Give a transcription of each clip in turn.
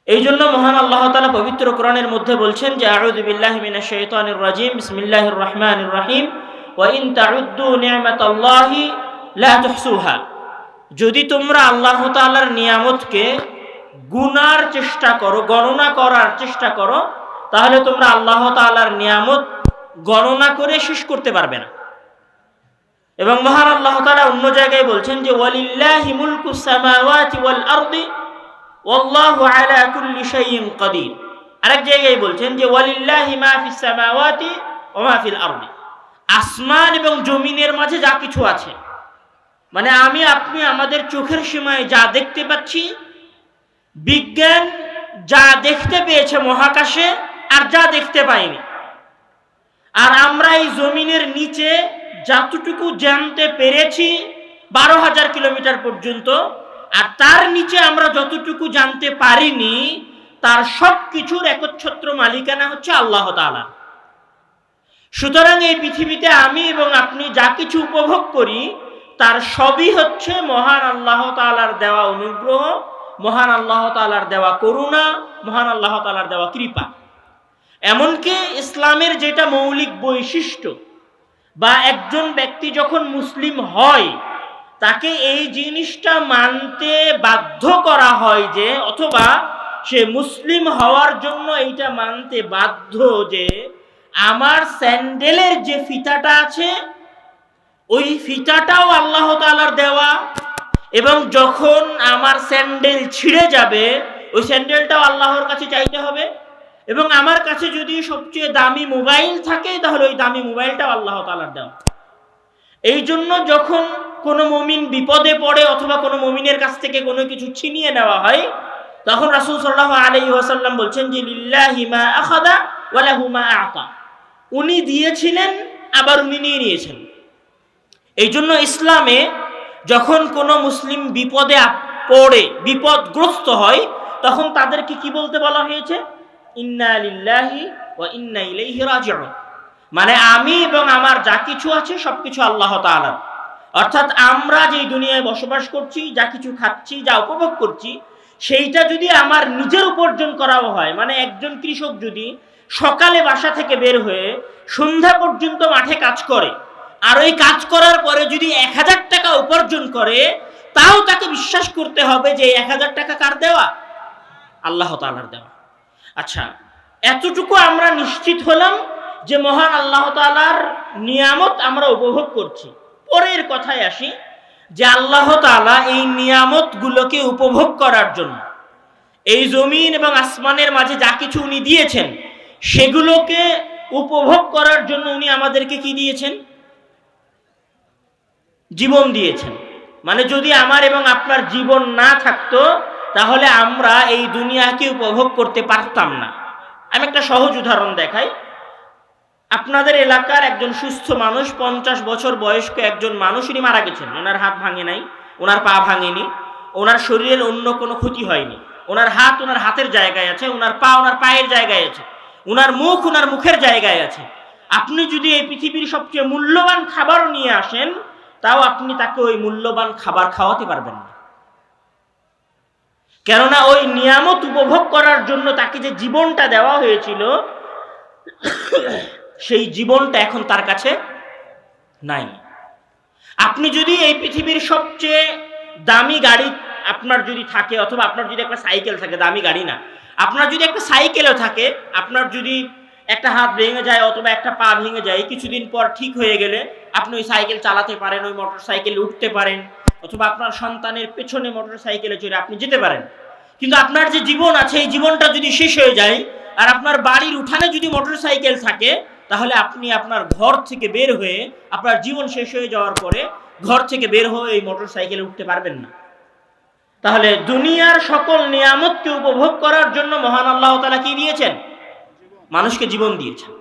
এই জন্য মহান আল্লাহ তাআলা পবিত্র কোরআনের মধ্যে বলছেন যে আউযু বিল্লাহি মিনাশ শাইতানির রাজিম বিসমিল্লাহির রহমানির রহিম ওয়া ইন তাউদ্দু নি'মাতাল্লাহি লা তুহসুহা। যদি তোমরা আল্লাহ তাআলার নিয়ামতকে গুনার চেষ্টা করো, গণনা করার চেষ্টা করো, তাহলে তোমরা আল্লাহ তাআলার নিয়ামত গণনা করে শেষ করতে পারবে না। এবং মহান আল্লাহ তাআলা অন্য জায়গায় বলছেন যে ওয়ালিল্লাহি মুলকুস সামাওয়াতি ওয়াল আরদি ওয়াল্লাহু আলা কুল্লি শাইইন কাদির। আরেক জায়গায় বলছেন যে ওয়ালিল্লাহি মা ফিস সামাওয়াতি ওয়া মা ফিল আরদি। আসমান এবং জমিনের মাঝে যা কিছু আছে, মানে আমি আপনি আমাদের চোখের সীমায় যা দেখতে পাচ্ছি, বিজ্ঞান যা দেখতে পেয়েছে মহাকাশে আর যা দেখতে পাইনি, আর আমরা এই জমিনের নিচে যতটুকু জানতে পেরেছি 12,000 কিলোমিটার পর্যন্ত, আর তার নিচে আমরা যতটুকু জানতে পারিনি, তার সব কিছুর একচ্ছত্র মালিকানা হচ্ছে আল্লাহ তাআলা। সুতরাং এই পৃথিবীতে আমি এবং আপনি যা কিছু উপভোগ করি তার সবই হচ্ছে মহান আল্লাহ তাআলার দেওয়া অনুগ্রহ, মহান আল্লাহ তাআলার দেওয়া করুণা, মহান আল্লাহ তাআলার দেওয়া কৃপা। এমনকি ইসলামের যেটা মৌলিক বৈশিষ্ট্য, বা একজন ব্যক্তি যখন মুসলিম হয় তাকে এই জিনিসটা মানতে বাধ্য করা হয় যে, অথবা সে মুসলিম হওয়ার জন্য এইটা মানতে বাধ্য যে আমার স্যান্ডেলের যে ফিতাটা আছে ওই ফিতাটাও আল্লাহ তাআলার দেওয়া, এবং যখন আমার স্যান্ডেল ছিঁড়ে যাবে ওই স্যান্ডেলটাও আল্লাহর কাছে চাইতে হবে, এবং আমার কাছে যদি সবচেয়ে দামি মোবাইল থাকে তাহলে ওই দামি মোবাইলটাও আল্লাহ তাআলার দেওয়া। এই জন্য যখন কোনো মুমিন বিপদে পড়ে অথবা কোনো মুমিনের কাছ থেকে কোনো কিছু ছিনিয়ে নেওয়া হয়, তখন রাসূল সাল্লাল্লাহু আলাইহি ওয়াসাল্লাম বলছেন যে লিল্লাহি মা আখাযা ওয়া লাহু মা আ'তা। উনি দিয়েছিলেন আবার উনি নিয়ে নিয়েছেন। এই জন্য ইসলামে যখন কোনো মুসলিম বিপদে পড়ে, বিপদগ্রস্ত হয়, তখন তাদেরকে কি বলতে বলা হয়েছে? ইন্না লিল্লাহি ওয়া ইন্না ইলাইহি রাজিউন। মানে আমি এবং আমার যা কিছু আছে সবকিছু আল্লাহ তাআলার। অর্থাৎ আমরা যে দুনিয়ায় বসবাস করছি, যা কিছু খাচ্ছি, যা উপভোগ করছি, সেইটা যদি আমার নিজের উপার্জন করাও হয়, মানে একজন কৃষক যদি সকালে বাসা থেকে বের হয়ে সন্ধ্যা পর্যন্ত মাঠে কাজ করে, আর ওই কাজ করার পরে যদি 1000 টাকা উপার্জন করে, তাও তাকে বিশ্বাস করতে হবে যে 1000 টাকা কার দেওয়া? আল্লাহ তাআলার দেওয়া। আচ্ছা, এতটুকু আমরা নিশ্চিত হলাম যে মহান আল্লাহ তাআলার নিয়ামত আমরা উপভোগ করছি। পরের কথায় আসি যে আল্লাহ তাআলা এই নিয়ামতগুলোকে উপভোগ করার জন্য, এই জমিন এবং আসমানের মাঝে যা কিছু উনি দিয়েছেন সেগুলোকে উপভোগ করার জন্য উনি আমাদেরকে কি দিয়েছেন? জীবন দিয়েছেন। মানে যদি আমার এবং আপনার জীবন না থাকতো তাহলে আমরা এই দুনিয়াকে উপভোগ করতে পারতাম না। আমি একটা সহজ উদাহরণ দেখাই। আপনাদের এলাকার একজন সুস্থ মানুষ, 50 বছর বয়স্ক একজন মানুষ, উনি মারা গেছেন। ওনার হাত ভাঙে নাই, ওনার পা ভাঙেনি, ওনার শরীরের অন্য কোনো ক্ষতি হয়নি। ওনার হাত ওনার হাতের জায়গায় আছে, ওনার পা ওনার পায়ের জায়গায় আছে, ওনার মুখ ওনার মুখের জায়গায় আছে। আপনি যদি এই পৃথিবীর সবচেয়ে মূল্যবান খাবারও নিয়ে আসেন, তাও আপনি তাকে ওই মূল্যবান খাবার খাওয়াতে পারবেন না। কেননা ওই নিয়ামত উপভোগ করার জন্য তাকে যে জীবনটা দেওয়া হয়েছিল সেই জীবনটা এখন তার কাছে নাই। আপনি যদি এই পৃথিবীর সবচেয়ে দামি গাড়ি আপনার যদি থাকে, অথবা আপনার যদি একটা সাইকেল থাকে, দামি গাড়ি না, আপনার যদি একটা সাইকেলও থাকে, আপনার যদি একটা হাত ভেঙে যায় অথবা একটা পা ভেঙে যায়, কিছুদিন পর ঠিক হয়ে গেলে আপনি ওই সাইকেল চালাতে পারেন, ওই মোটর সাইকেলে উঠতে পারেন, অথবা আপনার সন্তানের পেছনে মোটর সাইকেলে চড়ে আপনি যেতে পারেন। কিন্তু আপনার যে জীবন আছে এই জীবনটা যদি শেষ হয়ে যায়, আর আপনার বাড়ির উঠানে যদি মোটর সাইকেল থাকে, তাহলে আপনি আপনার ঘর থেকে বের হয়ে, আপনার জীবন শেষ হয়ে যাওয়ার পরে ঘর থেকে বের হয়ে এই মোটর সাইকেলে উঠতে পারবেন না। তাহলে দুনিয়ার সকল নিয়ামতকে উপভোগ করার জন্য মহান আল্লাহ তাআলা কি দিয়েছেন? মানুষকে জীবন দিয়েছেন।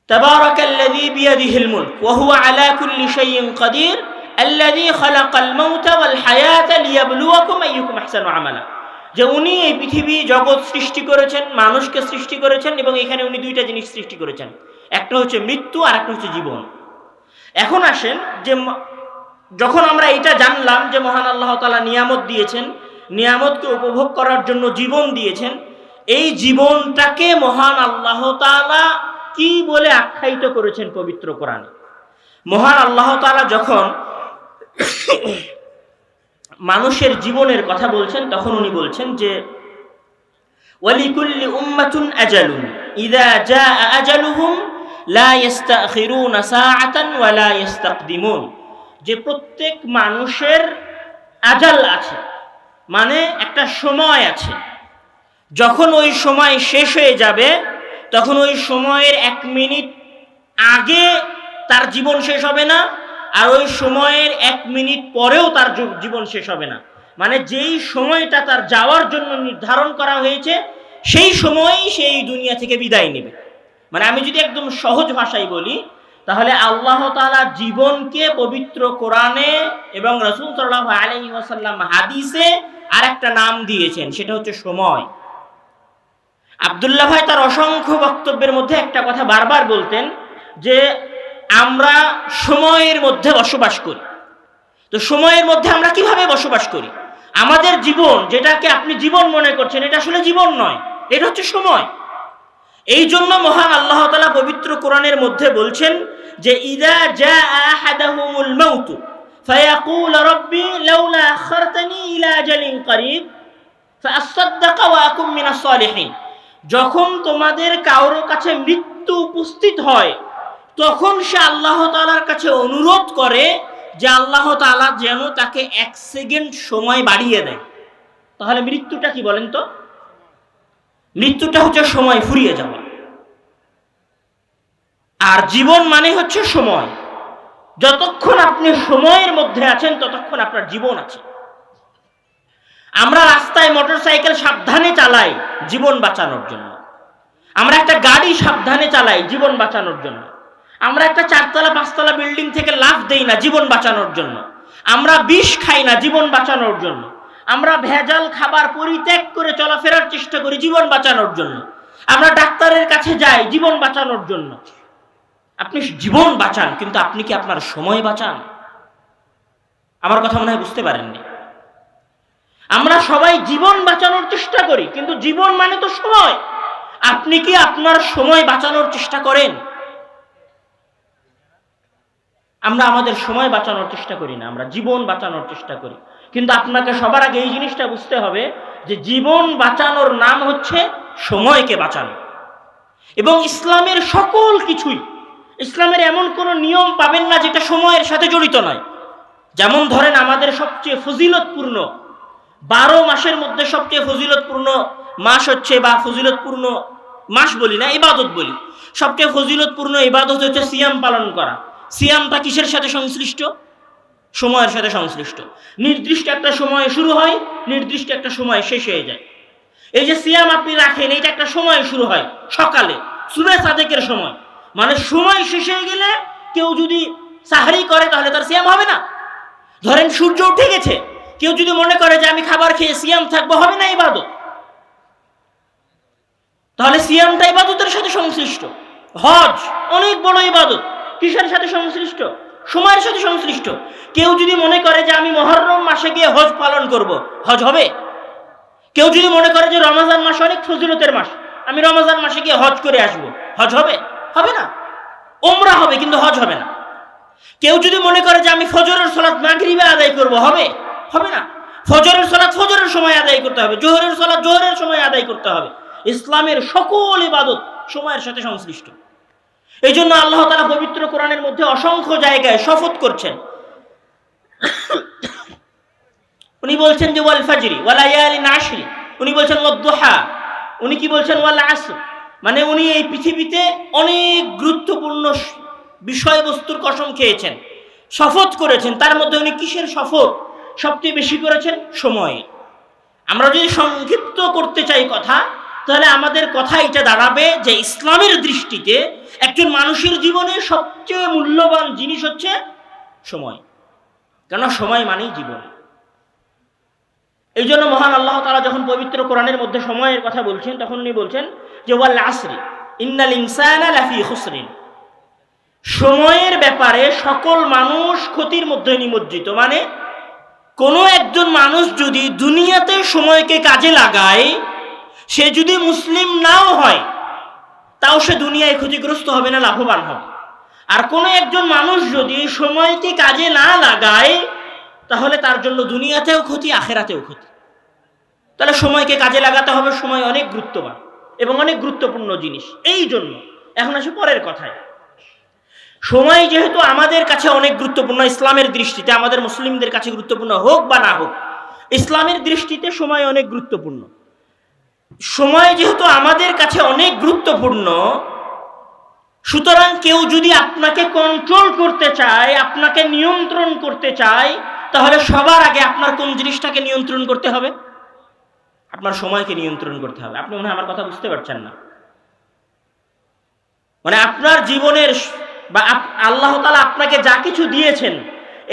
তাবারাকাল্লাযী বিয়াদিহিল মুলক ওয়া হুয়া আলা কুল্লি শাইইন কাদির আল্লাযী খালাকাল মাউতা ওয়াল হায়াতা লিয়াবলুয়াকুম আইয়ুকুম আহসানু আমালা। যে উনি এই পৃথিবী জগৎ সৃষ্টি করেছেন, মানুষকে সৃষ্টি করেছেন, এবং এখানে উনি দুইটা জিনিস সৃষ্টি করেছেন, একটা হচ্ছে মৃত্যু আর একটা হচ্ছে জীবন। এখন আসেন যে যখন আমরা এটা জানলাম যে মহান আল্লাহ তাআলা নিয়ামত দিয়েছেন, নিয়ামতকে উপভোগ করার জন্য জীবন দিয়েছেন, এই জীবনটাকে মহান আল্লাহ তাআলা কি বলে আখ্যায়িত করেছেন পবিত্র কোরআনে। মহান আল্লাহ তাআলা যখন মানুষের জীবনের কথা বলছেন তখন উনি বলছেন যে ওয়ালিকুল্লি উম্মাতুন আজালুন ইযা জাআ আজালুহুম লা ইস্তাখিরুনা সাআতান ওয়া লা ইস্তাকদিমুন, যে প্রত্যেক মানুষের আজাল আছে, মানে একটা সময় আছে। যখন ওই সময় শেষ হয়ে যাবে তখন ওই সময়ের 1 মিনিট আগে তার জীবন শেষ হবে না, আর ওই সময়ের 1 মিনিট পরেও তার জীবন শেষ হবে না। মানে যেই সময়টা তার যাওয়ার জন্য নির্ধারণ করা হয়েছে সেই সময়ই সেই দুনিয়া থেকে বিদায় নেবে। মানে আমি যদি একদম সহজ ভাষায় বলি তাহলে আল্লাহ তাআলা জীবনকে পবিত্র কোরআনে এবং রাসূল সাল্লাল্লাহু আলাইহি ওয়াসাল্লাম হাদিসে আরেকটা নাম দিয়েছেন, সেটা হচ্ছে সময়। আব্দুল্লাহ ভাই তার অসংখ্য বক্তব্যের মধ্যে একটা কথা বারবার বলতেন যে আমরা সময়ের মধ্যে বসবাস করি। তো সময়ের মধ্যে আমরা কিভাবে বসবাস করি? আমাদের জীবন, যেটাকে আপনি জীবন মনে করছেন, এটা আসলে জীবন নয়, এটা হচ্ছে সময়। এই জন্য মহান আল্লাহ তাআলা পবিত্র কোরআনের মধ্যে বলছেন যে ইযা জাআ আহাদাহুমুল মাউত ফায়াকুল রাব্বি লাউলা আখারতানি ইলা আজালিন করিব ফাআসাদদাক ওয়া আকুম মিনাস সালিহিন। যখন তোমাদের কারো কাছে মৃত্যু উপস্থিত হয় তখন সে আল্লাহ তাআলার কাছে অনুরোধ করে যে আল্লাহ তাআলা যেন তাকে 1 সেকেন্ড সময় বাড়িয়ে দেয়। তাহলে মৃত্যুটা কি বলেন তো? মৃত্যুটা হচ্ছে সময় ফুরিয়ে যাওয়া, আর জীবন মানে হচ্ছে সময়। যতক্ষণ আপনি সময়ের মধ্যে আছেন ততক্ষণ আপনার জীবন আছে। আমরা রাস্তায় মোটরসাইকেল সাবধানে চালাই জীবন বাঁচানোর জন্য, আমরা একটা গাড়ি সাবধানে চালাই জীবন বাঁচানোর জন্য, আমরা একটা 4তলা 5তলা বিল্ডিং থেকে লাফ দেই না জীবন বাঁচানোর জন্য, আমরা বিষ খাই না জীবন বাঁচানোর জন্য, আমরা ভেজাল খাবার পরিত্যাগ করে চলাফেরার চেষ্টা করি জীবন বাঁচানোর জন্য, আমরা ডাক্তারের কাছে যাই জীবন বাঁচানোর জন্য। আপনি জীবন বাঁচান, কিন্তু আপনি কি আপনার সময় বাঁচান? আমার কথা মনে হয় বুঝতে পারেননি। আমরা সবাই জীবন বাঁচানোর চেষ্টা করি, কিন্তু জীবন মানে তো সময়। আপনি কি আপনার সময় বাঁচানোর চেষ্টা করেন? আমরা আমাদের সময় বাঁচানোর চেষ্টা করি না, আমরা জীবন বাঁচানোর চেষ্টা করি। কিন্তু আপনাকে সবার আগে এই জিনিসটা বুঝতে হবে যে জীবন বাঁচানোর নাম হচ্ছে সময়কে বাঁচানো। এবং ইসলামের সকল কিছুই, ইসলামের এমন কোনো নিয়ম পাবেন না যেটা সময়ের সাথে জড়িত নয়। যেমন ধরেন আমাদের সবচেয়ে ফজিলতপূর্ণ 12 মাসের মধ্যে সবচেয়ে ফজিলতপূর্ণ মাস হচ্ছে, বা ফজিলতপূর্ণ মাস বলি না, ইবাদত বলি, সবচেয়ে ফজিলতপূর্ণ ইবাদত হচ্ছে সিয়াম পালন করা। সিয়ামটা কিসের সাথে সংশ্লিষ্ট? সময়ের সাথে সংশ্লিষ্ট। নির্দিষ্ট একটা সময় শুরু হয়, নির্দিষ্ট একটা সময় শেষ হয়ে যায়। এই যে সিয়াম আপনি রাখেন, এইটা একটা সময় শুরু হয় সকালে সুবহে সাদেকের সময়, মানে সময় শেষ হয়ে গেলে কেউ যদি সাহরি করে তাহলে তার সিয়াম হবে না। ধরেন সূর্য উঠে গেছে, কেউ যদি মনে করে যে আমি খাবার খেয়ে সিয়াম থাকবো, হবে না ইবাদত। তাহলে সিয়ামটা ইবাদতের সাথে সংশ্লিষ্ট। হজ অনেক বড় ইবাদত, কিসের সাথে সংশ্লিষ্ট? সময়ের সাথে সংশ্লিষ্ট। কেউ যদি মনে করে যে আমি মুহররম মাসে গিয়ে হজ পালন করব, হজ হবে। কেউ যদি মনে করে যে রমজান মাস অনেক ফজিলতের মাস, আমি রমজান মাসে গিয়ে হজ করে আসবো, হজ হবে? হবে না। উমরা হবে কিন্তু হজ হবে না। কেউ যদি মনে করে যে আমি ফজরের সালাত মাগরিবে আদায় করব, হবে? হবে না। ফজরের সালাত ফজরের সময় আদায় করতে হবে, জোহরের সালাত জোহরের সময় আদায় করতে হবে। ইসলামের সকল ইবাদত সময়ের সাথে সংশ্লিষ্ট। এই জন্য আল্লাহ তাআলা পবিত্র কোরআনের মধ্যে অসংখ্য জায়গায় শপথ করছেন। উনি বলছেন যে ওয়াল ফাজরি ওয়া লায়ালিন আশরি, উনি বলছেন ওয়াদ-দুহা, উনি কি বলছেন ওয়াল আসর। মানে উনি এই পৃথিবীতে অনেক গুরুত্বপূর্ণ বিষয়বস্তুর কসম খেয়েছেন, শপথ করেছেন। তার মধ্যে উনি কিসের শপথ সবচেয়ে বেশি করেছেন? সময়। আমরা যদি সংক্ষিপ্ত করতে চাই কথা, তাহলে আমাদের কথা এটা দাঁড়াবে যে ইসলামের দৃষ্টিতে একজন মানুষের জীবনে সবচেয়ে মূল্যবান জিনিস হচ্ছে সময়, কেন সময় মানেই জীবন। এই জন্য মহান আল্লাহ তাআলা যখন পবিত্র কোরআনের মধ্যে সময়ের কথা বলছেন তখন উনি বলছেন যে ওয়াল আসরি ইন্নাল ইনসানা লাফি খুসরিন, সময়ের ব্যাপারে সকল মানুষ ক্ষতির মধ্যে নিমজ্জিত। মানে কোনো একজন মানুষ যদি দুনিয়াতে সময়কে কাজে লাগায়, সে যদি মুসলিম নাও হয় তাও সে দুনিয়ায় ক্ষতিগ্রস্ত হবে না, লাভবান হবে। আর কোনো একজন মানুষ যদি সময়কে কাজে না লাগায় তাহলে তার জন্য দুনিয়াতেও ক্ষতি, আখেরাতেও ক্ষতি। তাহলে সময়কে কাজে লাগাতে হবে। সময় অনেক গুরুত্ববান এবং অনেক গুরুত্বপূর্ণ জিনিস। এই জন্য এখন আসি পরের কথায়। সময় যেহেতু আমাদের কাছে অনেক গুরুত্বপূর্ণ, ইসলামের দৃষ্টিতে, আমাদের মুসলিমদের কাছে গুরুত্বপূর্ণ হোক বা না হোক, ইসলামের দৃষ্টিতে সময় অনেক গুরুত্বপূর্ণ। সময় যেহেতু আমাদের কাছে অনেক গুরুত্বপূর্ণ, সুতরাং কেউ যদি আপনাকে কন্ট্রোল করতে চায়, আপনাকে নিয়ন্ত্রণ করতে চায়, তাহলে সবার আগে আপনার কোন জিনিসটাকে নিয়ন্ত্রণ করতে হবে? আপনার সময়কে নিয়ন্ত্রণ করতে হবে। আপনি মনে হয় আমার কথা বুঝতে পারছেন না। মানে আপনার জীবনের বা আল্লাহ তাআলা আপনাকে যা কিছু দিয়েছেন,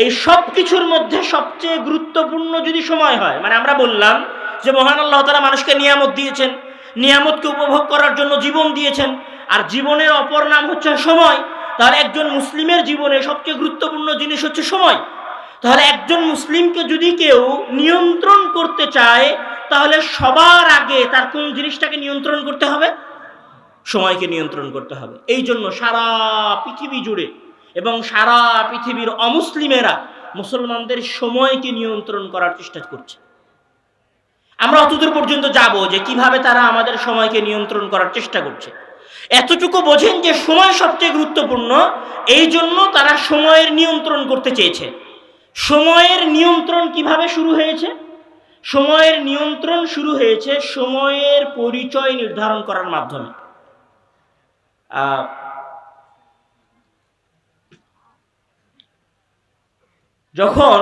এই সব কিছুর মধ্যে সবচেয়ে গুরুত্বপূর্ণ যদি সময় হয়, মানে আমরা বললাম যে মহান আল্লাহ তাআলা মানুষকে নিয়ামত দিয়েছেন, নিয়ামতকে উপভোগ করার জন্য জীবন দিয়েছেন, আর জীবনের অপর নাম হচ্ছে সময়। তাহলে একজন মুসলিমের জীবনে সবচেয়ে গুরুত্বপূর্ণ জিনিস হচ্ছে সময়। তাহলে একজন মুসলিমকে যদি কেউ নিয়ন্ত্রণ করতে চায়, তাহলে সবার আগে তার কোন জিনিসটাকে নিয়ন্ত্রণ করতে হবে? সময়কে নিয়ন্ত্রণ করতে হবে। এই জন্য সারা পৃথিবী জুড়ে এবং সারা পৃথিবীর অমুসলিমেরা মুসলমানদের সময়কে নিয়ন্ত্রণ করার চেষ্টা করছে। আমরা অতদূর পর্যন্ত যাব যে কিভাবে তারা আমাদের সময়কে নিয়ন্ত্রণ করার চেষ্টা করছে। এতটুকু বোঝেন যে সময় সবচেয়ে গুরুত্বপূর্ণ, এই জন্য তারা সময়ের নিয়ন্ত্রণ করতে চেয়েছে। সময়ের নিয়ন্ত্রণ কিভাবে শুরু হয়েছে? সময়ের নিয়ন্ত্রণ শুরু হয়েছে সময়ের পরিচয় নির্ধারণ করার মাধ্যমে। যখন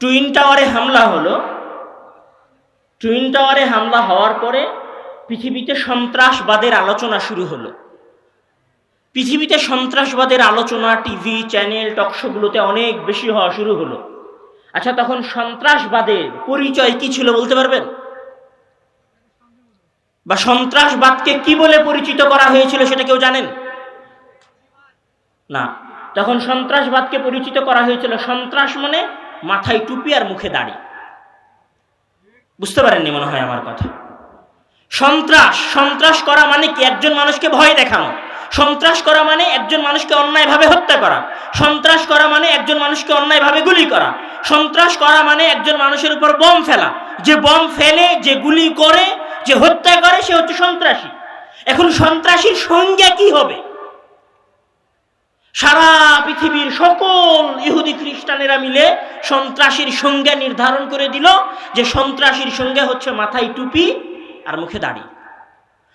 টুইন টাওয়ারে হামলা হলো, টুইন টাওয়ারে হামলা হওয়ার পরে পৃথিবীতে সন্ত্রাসবাদের আলোচনা শুরু হলো। পৃথিবীতে সন্ত্রাসবাদের আলোচনা টিভি চ্যানেল টকশোগুলোতে অনেক বেশি হওয়া শুরু হলো। আচ্ছা, তখন সন্ত্রাসবাদের পরিচয় কি ছিল বলতে পারবেন? বা সন্ত্রাসবাদকে কি বলে পরিচিত করা হয়েছিল সেটা কেউ জানেন? না। তখন সন্ত্রাসবাদকে পরিচিত করা হয়েছিল, সন্ত্রাস মানে মাথায় টুপি আর মুখে দাড়ি। বুঝতে পারেননি মনে হয় আমার কথা। সন্ত্রাস করা মানে কি? একজন মানুষকে ভয় দেখানো। সন্ত্রাস করা মানে একজন মানুষকে অন্যায়ভাবে হত্যা করা। সন্ত্রাস করা মানে একজন মানুষকে অন্যায়ভাবে গুলি করা। সন্ত্রাস করা মানে একজন মানুষের উপর বম ফেলা। যে বম ফেলে, যে গুলি করে, যে হত্যা করে, সে হচ্ছে সন্ত্রাসী। এখন সন্ত্রাসীর সংজ্ঞা কি হবে? সারা পৃথিবীর সকল ইহুদি খ্রিস্টানেরা মিলে সন্ত্রাসীর সংজ্ঞা নির্ধারণ করে দিল যে সন্ত্রাসীর সংজ্ঞা হচ্ছে মাথায় টুপি আর মুখে দাড়ি।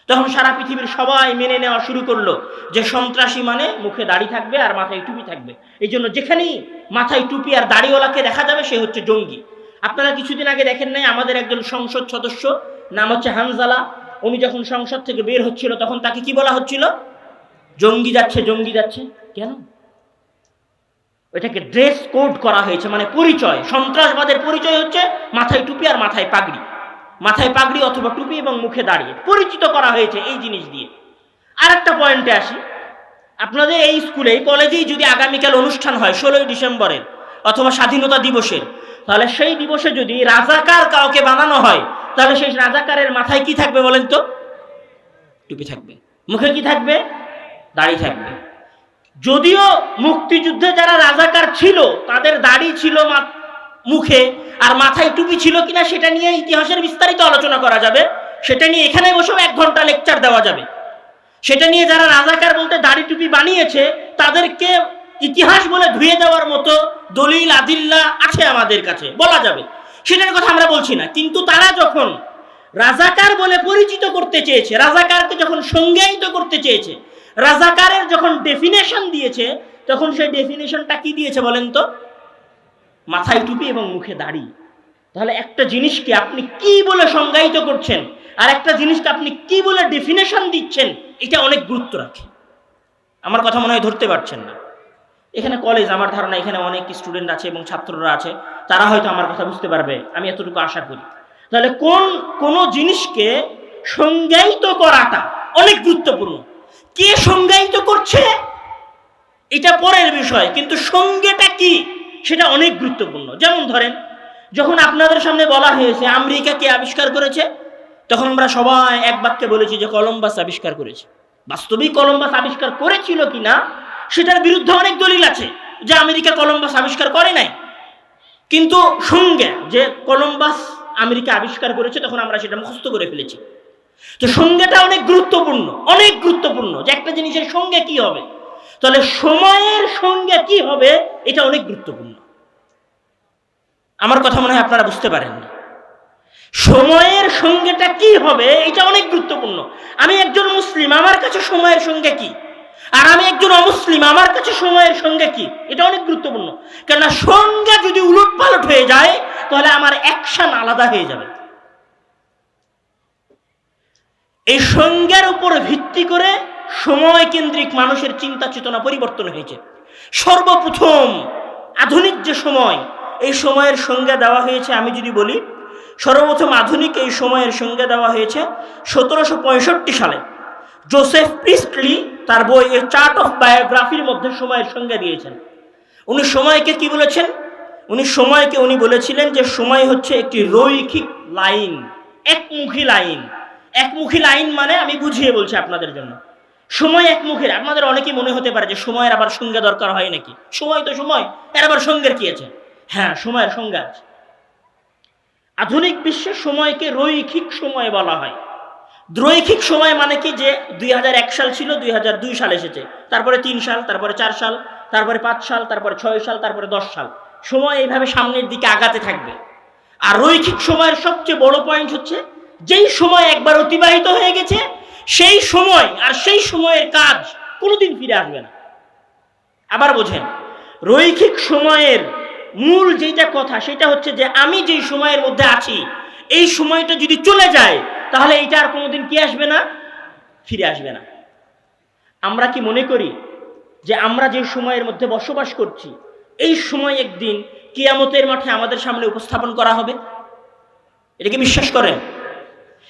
তখন সারা পৃথিবীর সবাই মেনে নেওয়া শুরু করলো যে সন্ত্রাসী মানে মুখে দাড়ি থাকবে আর মাথায় টুপি থাকবে। এই জন্য যেখানেই মাথায় টুপি আর দাড়িওয়ালাকে দেখা যাবে সে হচ্ছে জঙ্গি। আপনারা কিছুদিন আগে দেখেন নাই, আমাদের একজন সংসদ সদস্য নাম হচ্ছে হানজালা, উনি যখন সংসদ থেকে বের হচ্ছিল তখন তাকে কি বলা হচ্ছিল? জঙ্গি যাচ্ছে, জঙ্গি যাচ্ছে। কেন? ওইটাকে ড্রেস কোড করা হয়েছে, মানে পরিচয়। সন্ত্রাসবাদের পরিচয় হচ্ছে মাথায় টুপি আর মাথায় পাগড়ি। মাথায় পাগড়ি অথবা টুপি এবং মুখে দাঁড়িয়ে পরিচিত করা হয়েছে এই জিনিস দিয়ে। আর একটা পয়েন্টে আসি, আপনাদের এই স্কুলে কলেজেই যদি আগামীকাল অনুষ্ঠান হয় 16ই ডিসেম্বরের অথবা স্বাধীনতা দিবসের, তাহলে সেই দিবসে যদি রাজাকার কাউকে বানানো হয়, তাহলে সেই রাজাকারের মাথায় কি থাকবে বলেন তো? টুপি থাকবে। মুখে কি থাকবে? দাড়ি থাকবে। যদিও মুক্তিযুদ্ধে যারা রাজাকার ছিল তাদের দাড়ি ছিল মুখে আর মাথায় টুপি ছিল কিনা সেটা নিয়ে ইতিহাসের বিস্তারিত আলোচনা করা যাবে। সেটা নিয়ে এখানে বসেও 1 ঘন্টা লেকচার দেওয়া যাবে। সেটা নিয়ে যারা রাজাকার বলতে দাড়ি টুপি বানিয়েছে তাদেরকে ইতিহাস বলে ধুয়ে দেওয়ার মতো দলিল আদিল্লা আছে আমাদের কাছে, বলা যাবে। সেটার কথা আমরা বলছি না। কিন্তু তারা যখন রাজাকার বলে পরিচিত করতে চেয়েছে, রাজাকারকে যখন সংজ্ঞায়িত করতে চেয়েছে, রাজাকারের যখন ডেফিনেশন দিয়েছে, তখন সেই ডেফিনেশনটা কি দিয়েছে বলেন তো? মাথায় টুপি এবং মুখে দাড়ি। তাহলে একটা জিনিসকে আপনি কি বলে সংজ্ঞায়িত করছেন আর একটা জিনিসকে আপনি কি বলে ডেফিনেশন দিচ্ছেন, এটা অনেক গুরুত্ব রাখে। আমার কথা মনে হয় ধরতে পারছেন না। এখানে কলেজ, আমার ধারণা এখানে অনেক স্টুডেন্ট আছে এবং ছাত্ররা আছে, তারা হয়তো আমার কথা বুঝতে পারবে, আমি এতটুকু আশা করি। তাহলে কোন জিনিসকে সংজ্ঞায়িত করাটা অনেক গুরুত্বপূর্ণ। কে সংজ্ঞায়িত করছে এটা পরের বিষয়, কিন্তু সঙ্গেটা কি সেটা অনেক গুরুত্বপূর্ণ। যেমন ধরেন, যখন আপনাদের সামনে বলা হয়েছে আমেরিকা কে আবিষ্কার করেছে, তখন আমরা সবাই এক বাক্যে বলেছি যে কলম্বাস আবিষ্কার করেছে। বাস্তবিক কলম্বাস আবিষ্কার করেছিল কিনা সেটার বিরুদ্ধে অনেক দলিল আছে যে আমেরিকা কলম্বাস আবিষ্কার করে নাই, কিন্তু সঙ্গে যে কলম্বাস আমেরিকা আবিষ্কার করেছে তখন আমরা সেটা মুখস্থ করে ফেলেছি। তো সঙ্গেটা অনেক গুরুত্বপূর্ণ, অনেক গুরুত্বপূর্ণ যে একটা জিনিসের সঙ্গে কি হবে, তাহলে সময়ের সঙ্গে কি হবে এটা অনেক গুরুত্বপূর্ণ। আমার কথা মনে হয় আপনারা বুঝতে পারেন না। সময়ের সঙ্গেটা কি হবে এটা অনেক গুরুত্বপূর্ণ। আমি একজন মুসলিম, আমার কাছে সময়ের সঙ্গে কি, আর আমি একজন অমুসলিম, আমার কাছে সময়ের সঙ্গে কি, এটা অনেক গুরুত্বপূর্ণ। কেননা সঙ্গে যদি উলটপালট হয়ে যায় তাহলে আমার অ্যাকশন আলাদা হয়ে যাবে। এই সঙ্গের উপর ভিত্তি করে সময় কেন্দ্রিক মানুষের চিন্তা চেতনা পরিবর্তন হয়েছে। সর্বপ্রথম আধুনিক যে সময়, এই সময়ের সংজ্ঞা দেওয়া হয়েছে, আমি যদি বলি সর্বপ্রথম আধুনিক এই সময়ের সংজ্ঞা দেওয়া হয়েছে 1765 সালে। জোসেফ প্রিস্টলি তার বই এ চার্ট অফ বায়োগ্রাফির মধ্যে সময়ের সংজ্ঞা দিয়েছেন। উনি সময়কে কি বলেছেন? উনি বলেছিলেন যে সময় হচ্ছে একটি রৈখিক লাইন, একমুখী লাইন। একমুখী লাইন মানে আমি বুঝিয়ে বলছি আপনাদের জন্য। সময় একমুখীর, আপনাদের অনেকেই মনে হতে পারে যে সময়ের আবার সংজ্ঞা দরকার হয় নাকি, সময় তো সময়, এর আবার সংজ্ঞার কি আছে? হ্যাঁ, সময়ের সংজ্ঞা আছে। আধুনিক বিশ্বে সময়কে রৈখিক সময় বলা হয়। রৈখিক সময় মানে কি, যে 2001 সাল ছিল, 2002 সাল এসেছে, তারপরে 3 সাল, তারপরে 4 সাল, তারপরে 5 সাল, তারপরে 6 সাল, তারপরে 10 সাল। সময় এইভাবে সামনের দিকে আগাতে থাকবে। আর রৈখিক সময়ের সবচেয়ে বড় পয়েন্ট হচ্ছে যেই সময় একবার অতিবাহিত হয়ে গেছে সেই সময় আর সেই সময়ের কাজ কোনোদিন ফিরে আসবে না। আবার বোঝেন, রৈখিক সময়ের মূল যেটা কথা সেটা হচ্ছে যে আমি যেই সময়ের মধ্যে আছি এই সময়টা যদি চলে যায় তাহলে এইটা আর কোনোদিন কি আসবে না, ফিরে আসবে না। আমরা কি মনে করি যে আমরা যে সময়ের মধ্যে বসবাস করছি এই সময় একদিন কিয়ামতের মাঠে আমাদের সামনে উপস্থাপন করা হবে? এটা কি বিশ্বাস করেন?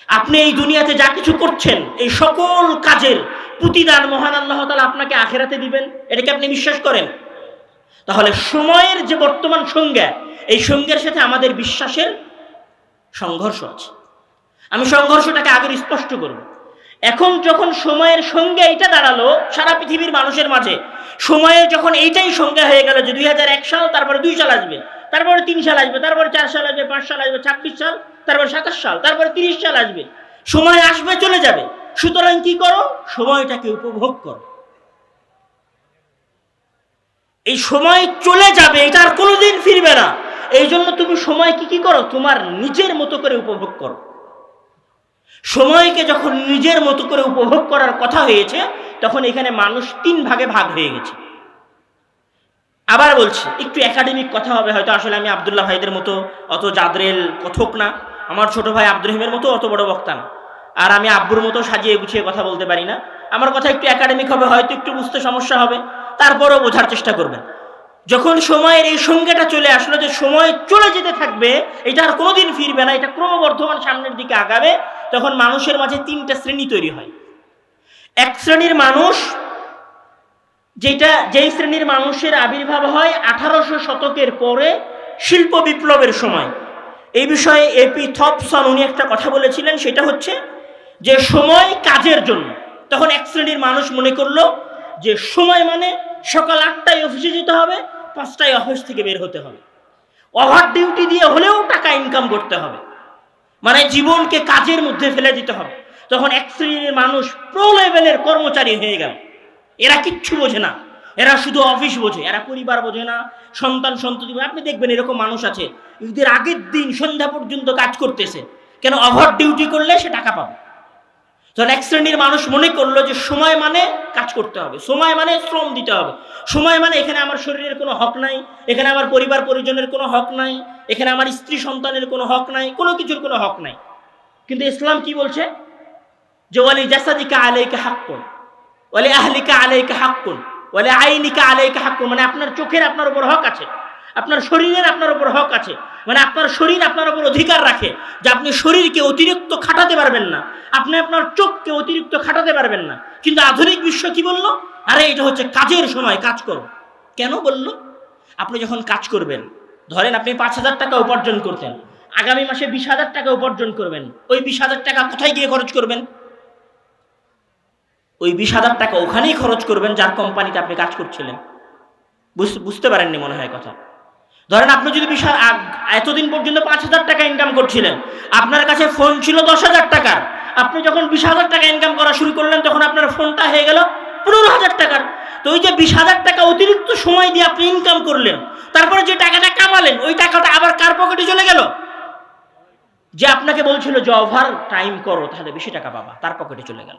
আপনি এই দুনিয়াতে যা কিছু করছেন এই সকল কাজের প্রতিদান মহান আল্লাহ তাআলা আপনাকে আখিরাতে দিবেন, এটা কি আপনি বিশ্বাস করেন? তাহলে সময়ের যে বর্তমান সংজ্ঞা, এই সংজ্ঞার সাথে আমাদের বিশ্বাসের সংঘর্ষ আছে। আমি সংঘর্ষটাকে আগে স্পষ্ট করব। এখন যখন সময়ের সংজ্ঞা এটা দাঁড়ালো সারা পৃথিবীর মানুষের মাঝে, সময়ের যখন এইটাই সংজ্ঞা হয়ে গেল যে 2001 সাল, তারপরে 2 সাল আসবে, তারপরে 3 সাল আসবে, তারপরে 4 সাল আসবে, 5 সাল আসবে, 26 সাল, তারপরে 27 সাল, তারপরে 30 সাল আসবে, সময় আসবে চলে যাবে। সুতরাং কি করো? সময়টাকে উপভোগ করো। এই সময় চলে যাবে, এটা আর কোনোদিন ফিরবে না। এই জন্য তুমি সময়কে কি করো? তোমার নিজের মতো করে উপভোগ করো। সময়কে যখন নিজের মতো করে উপভোগ করার কথা হয়েছে তখন এখানে মানুষ 3 ভাগে ভাগ হয়ে গেছে। আবার বলছি, একটু একাডেমিক কথা হবে হয়তো, আসলে আমি আব্দুল্লাহ ভাইদের মতো অত জাদরেল কথক না, আমার ছোট ভাই আব্দুর রহিমের মতো অত বড় বক্তা না, আর আমি আব্বুর মতো সাজিয়ে গুছিয়ে কথা বলতে পারি না। আমার কথা একটু একাডেমিক হবে, হয়তো একটু বুঝতে সমস্যা হবে, তারপরেও বোঝার চেষ্টা করবেন। যখন সময়ের এই সংজ্ঞাটা চলে আসলো যে সময় চলে যেতে থাকবে, এটা আর কোনোদিন ফিরবে না, এটা ক্রমবর্ধমান সামনের দিকে আগাবে, তখন মানুষের মাঝে 3টা শ্রেণী তৈরি হয়। এক শ্রেণীর মানুষ, যেই শ্রেণীর মানুষের আবির্ভাব হয় 1800 শতকের পরে শিল্প বিপ্লবের সময়। এই বিষয়ে এপি থপসন উনি একটা কথা বলেছিলেন, সেটা হচ্ছে যে সময় কাজের জন্য। তখন এক শ্রেণীর মানুষ মনে করলো যে সময় মানে সকাল 8টায় অফিসে যেতে হবে, 5টায় অফিস থেকে বের হতে হবে, ওভার ডিউটি দিয়ে হলেও টাকা ইনকাম করতে হবে, মানে জীবনকে কাজের মধ্যে ফেলে দিতে হবে। তখন এক শ্রেণীর মানুষ প্রো লেভেলের কর্মচারী হয়ে গেল। এরা কিচ্ছু বোঝে না, এরা শুধু অফিস বোঝে, এরা পরিবার বোঝে না, সন্তান সন্ততি। আপনি দেখবেন এরকম মানুষ আছে ঈদের আগের দিন সন্ধ্যা পর্যন্ত কাজ করতেছে, কেন? ওভার ডিউটি করলে সে টাকা পাবে। তখন এক শ্রেণীর মানুষ মনে করলো যে সময় মানে কাজ করতে হবে, সময় মানে শ্রম দিতে হবে, সময় মানে এখানে আমার শরীরের কোনো হক নাই, এখানে আমার পরিবার পরিজনের কোনো হক নাই, এখানে আমার স্ত্রী সন্তানের কোনো হক নাই, কোনো কিছুর কোনো হক নাই। কিন্তু ইসলাম কি বলছে? যে ওয়ালি জাসাদিকা আলাইকা হাক্কুন, ওয়ালি আহলিকা আলাইকা হাক্কুন, ওয়ালি আইনিকা আলাইকা হাক্কুন, মানে আপনার চোখের আপনার উপর হক আছে, আপনার শরীরের আপনার উপর হক আছে, মানে আপনার শরীর আপনার উপর অধিকার রাখে যে আপনি শরীরকে অতিরিক্ত খাটাতে পারবেন না, আপনি আপনার চোখকে অতিরিক্ত খাটাতে পারবেন না। কিন্তু আধুনিক বিশ্ব কি বলল? আরে এটা হচ্ছে কাজের সময়, কাজ করো। কেন বলল? আপনি যখন কাজ করবেন, ধরেন আপনি 5,000 টাকা উপার্জন করতেন, আগামী মাসে 20,000 টাকা উপার্জন করবেন, ওই 20,000 টাকা কোথায় গিয়ে খরচ করবেন? ওই 20,000 টাকা ওখানেই খরচ করবেন যার কোম্পানিতে আপনি কাজ করছিলেন। বুঝতে পারেননি মনে হয় কথা। ধরেন আপনি যদি এতদিন পর্যন্ত 5,000 টাকা ইনকাম করছিলেন, আপনার কাছে ফোন ছিল 10,000 টাকার, আপনি যখন 20,000 টাকা ইনকাম করা শুরু করলেন তখন আপনার ফোনটা হয়ে গেল 15,000 টাকার। তো ওই যে 20,000 টাকা অতিরিক্ত সময় দিয়ে আপনি ইনকাম করলেন, তারপরে যে টাকাটা কামালেন ওই টাকাটা আবার কার পকেটে চলে গেল? যে আপনাকে বলছিল যে ওভার টাইম করো তাহলে বেশি টাকা পাবা, তার পকেটে চলে গেল।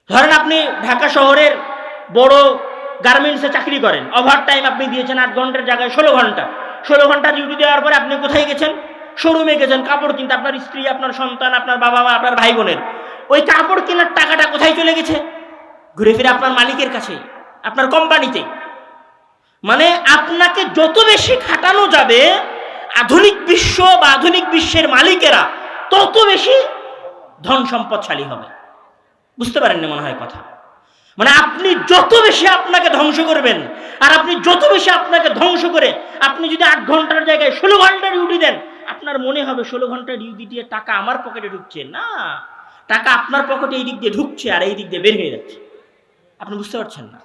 ধরেন আপনি ঢাকা শহরের বড় গার্মেন্টসে চাকরি করেন, ওভার টাইম আপনি দিয়েছেন 8 ঘন্টার জায়গায় 16 ঘন্টা। 16 ঘন্টা ডিউটি দেওয়ার পরে আপনি কোথায় গেছেন? শোরুমে গেছেন কাপড় কিনতে, আপনার স্ত্রী, আপনার সন্তান, আপনার বাবা মা, আপনার ভাই বোনের ওই কাপড় কেনার টাকাটা কোথায় চলে গেছে? ঘুরে ফিরে আপনার মালিকের কাছে, আপনার কোম্পানিতে। মানে আপনাকে যত বেশি খাটানো যাবে আধুনিক বিশ্ব বা আধুনিক বিশ্বের মালিকেরা তত বেশি ধন সম্পদশালী হবে। বুঝতে পারেননি মনে হয় কথা। মানে আপনি যত বেশি আপনাকে ধ্বংস করবেন, আর আপনি যত বেশি আপনাকে ধ্বংস করে আপনি যদি 8 ঘন্টার জায়গায় 16 ঘন্টা ডিউটি দেন, আপনার মনে হবে 16 ঘন্টা ডিউটি দিয়ে টাকা আমার পকেটে ঢুকছে না, টাকা আপনার পকেটে এই দিক দিয়ে ঢুকছে আর এই দিক দিয়ে বের হয়ে যাচ্ছে। আপনি বুঝতে পারছেন না?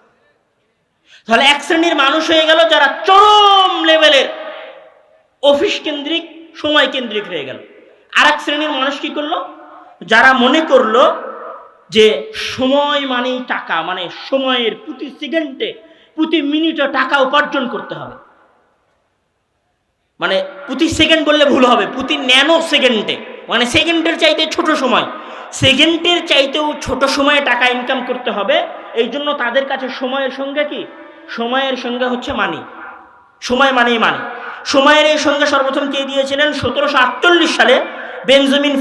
তাহলে এক শ্রেণীর মানুষ হয়ে গেল যারা চরম লেভেলের অফিস কেন্দ্রিক, সময় কেন্দ্রিক হয়ে গেল। আর এক শ্রেণীর মানুষ কি করলো? যারা মনে করলো যে সময় মানেই টাকা, মানে সময়ের প্রতি সেকেন্ডে প্রতি মিনিটে টাকা উপার্জন করতে হবে। মানে প্রতি সেকেন্ড বললে ভুল হবে, প্রতি ন্যানো সেকেন্ডে, মানে সেকেন্ডের চাইতে ছোট সময়, সেকেন্ডের চাইতেও ছোট সময়ে টাকা ইনকাম করতে হবে। এই জন্য তাদের কাছে সময়ের সংজ্ঞা কি? সময়ের সংজ্ঞা হচ্ছে মানি। সময় মানেই মানি। সময়ের এই সংজ্ঞা সর্বপ্রথম কে দিয়েছিলেন? 1748 সালে বেঞ্জামিন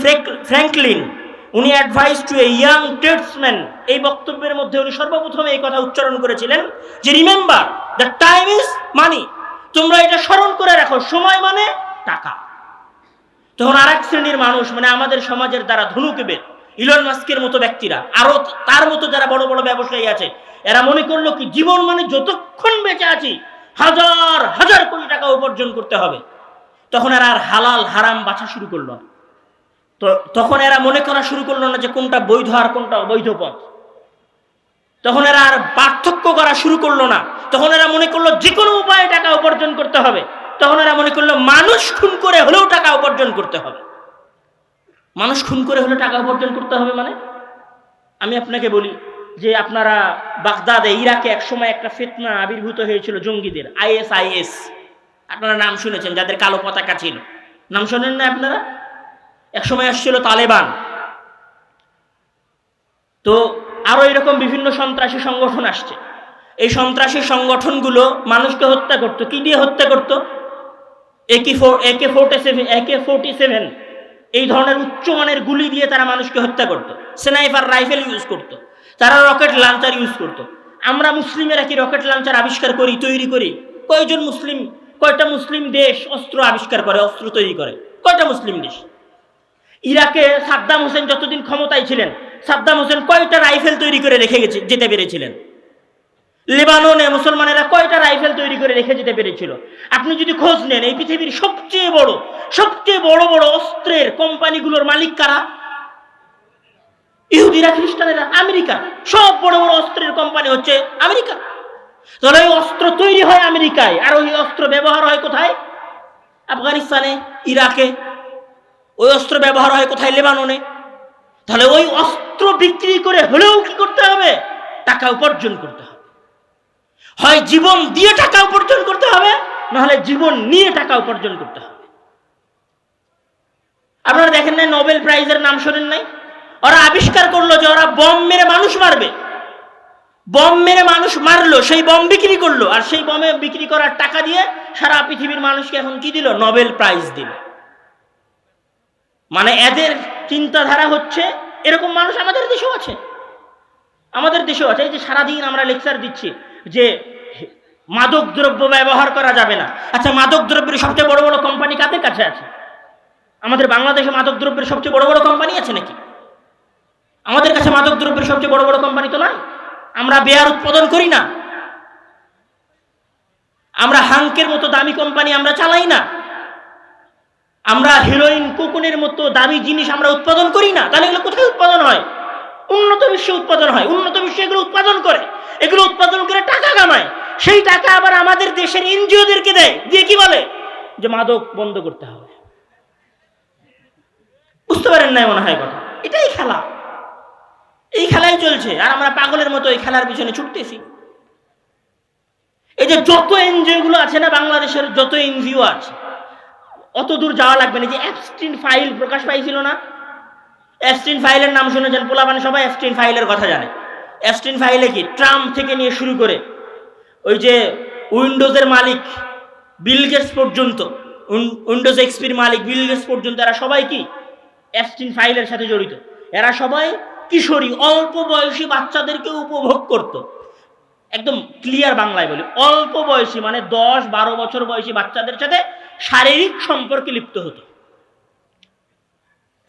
ফ্র্যাঙ্কলিন। উনি advice to a young tradesman, এই বক্তব্যের মধ্যে উনি সর্বপ্রথম এই কথা উচ্চারণ করেছিলেন যে remember the time is money, তোমরা এটা স্মরণ করে রাখো, সময় মানে টাকা। তখন আর এক শ্রেণীর মানুষ, মানে আমাদের সমাজের দ্বারা ধনুকবেদ ইলন মাস্কের মতো ব্যক্তিরা, আরো তার মতো যারা বড় বড় ব্যবসায়ী আছে, এরা মনে করলো কি জীবন মানে যতক্ষণ বেঁচে আছি হাজার হাজার কোটি টাকা উপার্জন করতে হবে। তখন এরা আর হালাল হারাম বাছা শুরু করলো না। তো তখন এরা মনে করা শুরু করলো না যে কোনটা বৈধ আর কোনটা অবৈধ পথ। তখন এরা আর পার্থক্য করা শুরু করলো না। তখন এরা মনে করলো যে কোনো উপায়ে টাকা উপার্জন করতে হবে। তখন এরা মনে করলো মানুষ খুন করে হলেও টাকা উপার্জন করতে হবে। মানুষ খুন করে হলেও টাকা উপার্জন করতে হবে মানে, আমি আপনাকে বলি যে আপনারা বাগদাদে, ইরাকে একসময় একটা ফিতনা আবির্ভূত হয়েছিল জঙ্গিদের, ISIS। আপনারা নাম শুনেছেন, যাদের কালো পতাকা ছিল, নাম শোনেন না আপনারা? একসময় আসছিল তালেবান। তো আরো এরকম বিভিন্ন সন্ত্রাসী সংগঠন আসছে। এই সন্ত্রাসী সংগঠনগুলো মানুষকে হত্যা করতো। কি দিয়ে হত্যা করতো? AK-47 এই ধরনের উচ্চমানের গুলি দিয়ে তারা মানুষকে হত্যা করতো। স্নাইপার রাইফেল ইউজ করতো, তারা রকেট লঞ্চার ইউজ করতো। আমরা মুসলিমেরা কি রকেট লঞ্চার আবিষ্কার করি, তৈরি করি? কয়টা মুসলিম দেশ অস্ত্র আবিষ্কার করে, অস্ত্র তৈরি করে? কয়টা মুসলিম দেশ? ইরাকে সাদ্দাম হোসেন যতদিন ক্ষমতায় ছিলেন, সাদ্দাম হোসেন কয়টা রাইফেল তৈরি করে রেখে যেতে পেরেছিলেন? লেবাননে মুসলমানেরা কয়টা রাইফেল তৈরি করে রেখে যেতে পেরেছিল? আপনি যদি খোঁজ নেন, এই পৃথিবীর সবচেয়ে বড় বড় অস্ত্রের কোম্পানিগুলোর মালিক কারা? ইহুদিরা, খ্রিস্টানেরা, আমেরিকা। সব বড় বড় অস্ত্রের কোম্পানি হচ্ছে আমেরিকা। তাহলে ওই অস্ত্র তৈরি হয় আমেরিকায়, আর ওই অস্ত্র ব্যবহার হয় কোথায়? আফগানিস্তানে, ইরাকে। ওই অস্ত্র ব্যবহার হয় কোথায়? লেবাননে। তাহলে ওই অস্ত্র বিক্রি করে হলেও কি করতে হবে? টাকা উপার্জন করতে হবে। হয় জীবন দিয়ে টাকা উপার্জন করতে হবে, নাহলে জীবন নিয়ে টাকা উপার্জন করতে হবে। আপনারা দেখেন নাই নোবেল প্রাইজের নাম শোনেন নাই? ওরা আবিষ্কার করলো যে ওরা বম মেরে মানুষ মারবে। বম মেরে মানুষ মারলো, সেই বম বিক্রি করলো, আর সেই বমে বিক্রি করার টাকা দিয়ে সারা পৃথিবীর মানুষকে এখন কি দিল? নোবেল প্রাইজ দিল। মানে এদের চিন্তাধারা হচ্ছে এরকম। মানুষ আমাদের দেশেও আছে, এই যে সারাদিন আমরা লেকচার দিচ্ছি যে মাদক দ্রব্য ব্যবহার করা যাবে না। আচ্ছা, মাদক দ্রব্যের সবচেয়ে বড় বড় কোম্পানি কাদের কাছে আছে? আমাদের বাংলাদেশে মাদক দ্রব্যের সবচেয়ে বড় বড় কোম্পানি আছে নাকি? আমাদের কাছে মাদক দ্রব্যের সবচেয়ে বড় বড় কোম্পানি তো নাই। আমরা বেয়ার উৎপাদন করি না, আমরা হাঙ্কের মতো দামি কোম্পানি আমরা চালাই না, আমরা হিরোইন কোকুনের মতো দামি জিনিস আমরা উৎপাদন করি না। তাহলে এগুলো কোথায় উৎপাদন হয়? উন্নত বিশ্বে উৎপাদন হয়। উন্নত বিশ্বে এগুলো উৎপাদন করে, এগুলো উৎপাদন করে টাকা কামায়। সেই টাকা আবার আমাদের দেশের এনজিওদেরকে দেয়, দিয়ে কি বলে যে মাদক বন্ধ করতে হবে। বুঝতে পারেন না মনে হয় কথা? এটাই খেলা, এই খেলাই চলছে, আর আমরা পাগলের মতো এই খেলার পিছনে ছুটতেছি। এই যে যত এনজিও গুলো আছে না, বাংলাদেশের যত এনজিও আছে, অত দূর যাওয়া লাগবে না। যে অ্যাবস্টিন ফাইল প্রকাশ পাইছিল না, অ্যাবস্টিন ফাইলের নাম শুনেছেন? পোলাপান সবাই অ্যাবস্টিন ফাইলের কথা জানে। অ্যাবস্টিন ফাইলে কি ট্রাম্প থেকে নিয়ে শুরু করে ওই যে উইন্ডোজের মালিক বিল গেটস পর্যন্ত, উইন্ডোজ এক্সপির মালিক বিল গেটস পর্যন্ত, এরা সবাই কি অ্যাবস্টিন ফাইলের সাথে জড়িত। এরা সবাই কিশোরী, অল্প বয়সী বাচ্চাদেরকে উপভোগ করত। একদম ক্লিয়ার বাংলায় বলি, অল্প বয়সী মানে 10-12 বছর বয়সী বাচ্চাদের সাথে শারীরিক সম্পর্কে লিপ্ত হতো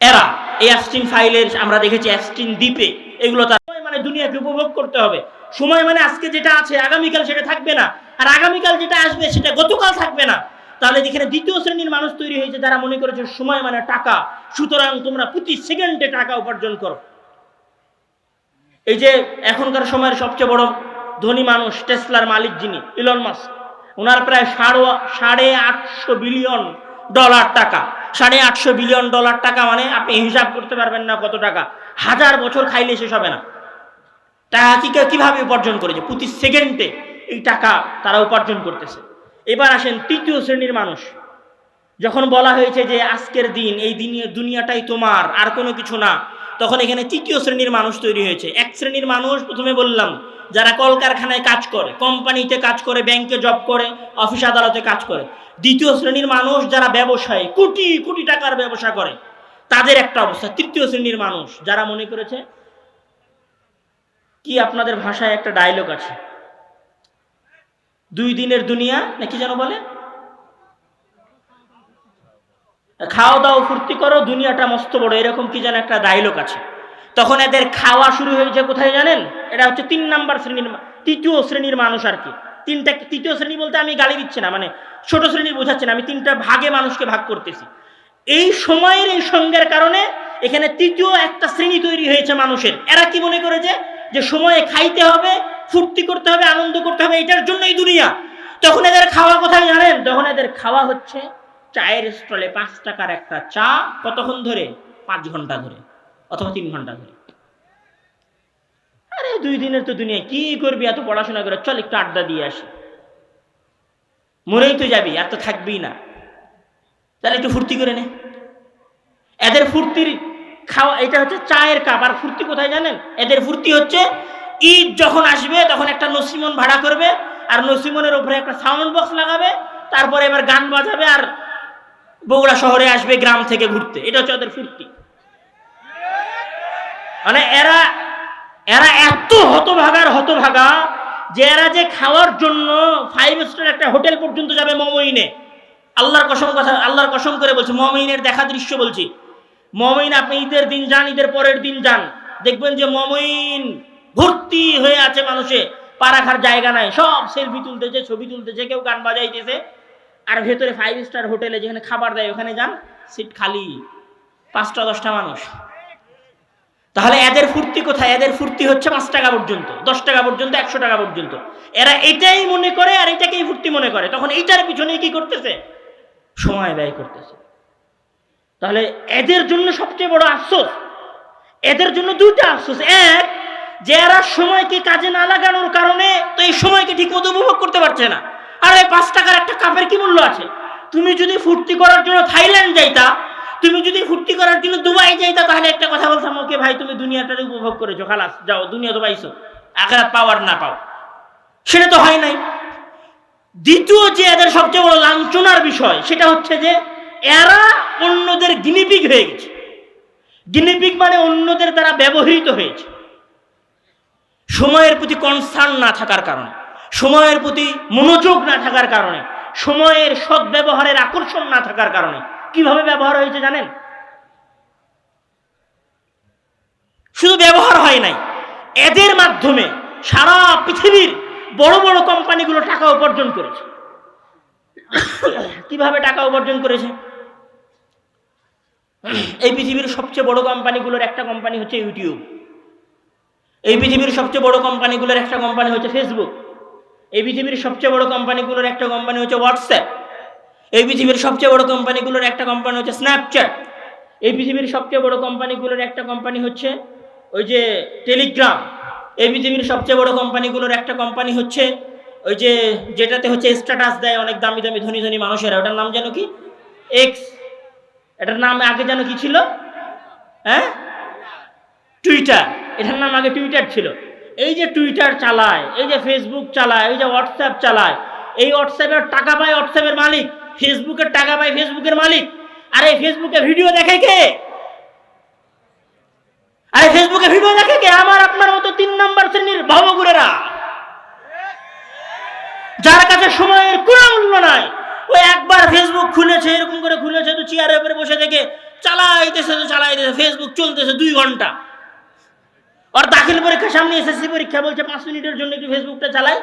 এরা। এই অ্যাবস্টিন ফাইলের আমরা দেখেছি অ্যাবস্টিন দ্বীপে, এগুলো তার মানে দুনিয়াকে উপভোগ করতে হবে। সময় মানে আজকে যেটা আছে আগামীকাল সেটা থাকবে না, আর আগামীকাল যেটা আসবে সেটা গতকাল থাকবে না। তাহলে এখানে দ্বিতীয় শ্রেণীর মানুষ তৈরি হয়েছে যারা মনে করেছে সময় মানে টাকা, সুতরাং তোমরা প্রতি সেকেন্ডে টাকা উপার্জন করো। এই যে এখনকার সময়ের সবচেয়ে বড় ধনী মানুষ টেসলার মালিক যিনি ইলন মাস্ক, ওনার প্রায় $850 বিলিয়ন টাকা। $850 বিলিয়ন টাকা মানে আপনি হিসাব করতে পারবেন না কত টাকা। 1000 বছর খাইলে শেষ হবে না। টাকা কিভাবে উপার্জন করেছে? প্রতি সেকেন্ডে এই টাকা তারা উপার্জন করতেছে। এবার আসেন তৃতীয় শ্রেণীর মানুষ। যখন বলা হয়েছে যে আজকের দিন, এই দিনে দুনিয়াটাই তোমার, আর কোনো কিছু না, তখন এখানে তৃতীয় শ্রেণীর মানুষ তৈরি হয়েছে। এক শ্রেণীর মানুষ প্রথমে বললাম যারা কলকারখানায় কাজ করে, কোম্পানিতে কাজ করে, ব্যাংকে জব করে, অফিস আদালতে কাজ করে। দ্বিতীয় শ্রেণীর মানুষ যারা ব্যবসায়ী, কোটি কোটি টাকার ব্যবসা করে, তাদের একটা অবস্থা। তৃতীয় শ্রেণীর মানুষ যারা মনে করেছে কি, আপনাদের ভাষায় একটা ডায়লগ আছে, 2 দিনের দুনিয়া নাকি যেন বলে, খাও দাও ফুর্তি করো দুনিয়াটা মস্ত বড়, এরকম কি যেন একটা ডায়লগ আছে। তখন এদের খাওয়া শুরু হয়েছে কোথায় জানেন? এটা হচ্ছে 3 নাম্বার শ্রেণীর, তৃতীয় শ্রেণীর মানুষ আর কি। তৃতীয় শ্রেণী বলতে আমি গালি দিচ্ছি না, মানে ছোট শ্রেণী বোঝাচ্ছি না, আমি 3টা ভাগে মানুষকে ভাগ করতেছি। এই সময়ের এই সঙ্গের কারণে এখানে তৃতীয় একটা শ্রেণী তৈরি হয়েছে মানুষের। এরা কি মনে করেছে যে সময়ে খাইতে হবে, ফুর্তি করতে হবে, আনন্দ করতে হবে, এটার জন্যই দুনিয়া। তখন এদের খাওয়া কোথায় জানেন? তখন এদের খাওয়া হচ্ছে চায়ের স্টলে 5 টাকার একটা চা, কতক্ষণ ধরে? 5 ঘন্টা ধরে অথবা 3 ঘন্টা ধরে। আরে 2 দিনের তো দুনিয়া, কি করবি এত পড়াশোনা করে, চল একটু আড্ডা দিয়ে আসি, মরেই তো যাবি, আর তো থাকবেই না, তাহলে একটু ফুর্তি করে নে। এদের ফুর্তির খাওয়া এটা হচ্ছে চায়ের কাপ। আর ফুর্তি কোথায় জানেন? এদের ফুর্তি হচ্ছে ঈদ যখন আসবে তখন একটা নসিমন ভাড়া করবে, আর নসিমনের উপরে একটা সাউন্ড বক্স লাগাবে, তারপরে এবার গান বাজাবে, আর বগুড়া শহরে আসবে গ্রাম থেকে ঘুরতে। এটা হচ্ছে ওদের ফুর্তি। মানে এরা এত হতভাগা যে এরা যে খাওয়ার জন্য 5 স্টার একটা হোটেল পর্যন্ত যাবে মমইনে। আল্লাহর কসম করে বলছি, মমইনের দেখা দৃশ্য বলছি। মমইন আপনি ঈদের দিন যান, ঈদের পরের দিন যান, দেখবেন যে মমইন ভর্তি হয়ে আছে মানুষে, পা রাখার জায়গা নাই, সব সেলফি তুলতেছে, ছবি তুলতেছে, কেউ গান বাজাইতেছে। আর ভেতরে 5 স্টার হোটেলে যেখানে খাবার দেয় ওখানে যান, সিট খালি, 5টা-10টা মানুষ। তাহলে এদের ফুর্তি কোথায়? এদের ফুর্তি হচ্ছে 5 টাকা পর্যন্ত, 10 টাকা পর্যন্ত, 100 টাকা পর্যন্ত। এরা এটাই মনে করে আর এটাকেই ফুর্তি মনে করে, তখন এইটার পিছনে কি করতেছে? সময় ব্যয় করতেছে। তাহলে এদের জন্য সবচেয়ে বড় আফসোস, এদের জন্য 2টা আফসোস। এক, যে এরা সময়কে কাজে না লাগানোর কারণে তো এই সময়কে ঠিক মতো উপভোগ করতে পারছে না। আর এই 5 টাকার একটা কাপের কি মূল্য আছে? তুমি যদি ফুর্তি করার জন্য থাইল্যান্ড যাইতা, তুমি যদি ফুর্তি করার জন্য দুবাই যাইতা, তাহলে একটা কথা বলতাম, ওকে ভাই তুমি দুনিয়াটারে উপভোগ করেছো, খালাস, যাও, দুনিয়া তো পাইছো, আখিরাত পাও আর না পাও। সেটা তো হয় নাই। দ্বিতীয় যে এদের সবচেয়ে বড় লাঞ্ছনার বিষয়, সেটা হচ্ছে যে এরা অন্যদের গিনিপিগ হয়ে গেছে। গিনিপিগ মানে অন্যদের দ্বারা ব্যবহৃত হয়েছে। সময়ের প্রতি কনসার্ন না থাকার কারণে, সময়ের প্রতি মনোযোগ না থাকার কারণে, সময়ের সদ্ব্যবহারের আকর্ষণ না থাকার কারণে কিভাবে ব্যবহার হয়েছে জানেন? শুধু ব্যবহার হয় নাই, এদের মাধ্যমে সারা পৃথিবীর বড় বড় কোম্পানিগুলো টাকা উপার্জন করেছে। কিভাবে টাকা উপার্জন করেছে? এই পৃথিবীর সবচেয়ে বড় কোম্পানিগুলোর একটা কোম্পানি হচ্ছে ইউটিউব, এই পৃথিবীর সবচেয়ে বড় কোম্পানিগুলোর একটা কোম্পানি হচ্ছে ফেসবুক, এই পৃথিবীর সবচেয়ে বড় কোম্পানিগুলোর একটা কোম্পানি হচ্ছে হোয়াটসঅ্যাপ, এই পৃথিবীর সবচেয়ে বড় কোম্পানিগুলোর একটা কোম্পানি হচ্ছে স্ন্যাপচ্যাট, এই পৃথিবীর সবচেয়ে বড় কোম্পানিগুলোর একটা কোম্পানি হচ্ছে ওই যে টেলিগ্রাম, এই পৃথিবীর সবচেয়ে বড় কোম্পানিগুলোর একটা কোম্পানি হচ্ছে ওই যে যেটাতে হচ্ছে স্ট্যাটাস দেয় অনেক দামি দামি ধনী ধনী মানুষেরা, ওটার নাম যেন কি, এক্স। এটার নাম আগে যেন কি ছিল, হ্যাঁ, টুইটার। এটার নাম আগে টুইটার ছিল। এই যে টুইটার চালায়, এই যে ফেসবুক চালায়, এই যে হোয়াটসঅ্যাপ চালায়, এই হোয়াটসঅ্যাপের টাকা পায় হোয়াটসঅ্যাপের মালিক, ফেসবুকের টাকা পায় ফেসবুকের মালিক। আর এই ফেসবুকে ভিডিও দেখে কে? আরে ফেসবুকে ভিডিও দেখে কে? আমার আপনার মতো 3 নম্বর শ্রেণীর ভবঘুরেরা, যার কাছে সময়ের কোনো মূল্য নাই। ওই একবার ফেসবুক খুলেছে, এরকম করে খুলেছে তো চেয়ারের উপরে বসে থেকে চালাইতেছে তো চালাইতেছে, ফেসবুক চলতেছে 2 ঘন্টা। আর দাখিল পরীক্ষার সামনে এসএসসি পরীক্ষা, বলছে 5 মিনিটের জন্য একটু ফেসবুকটা চালাই।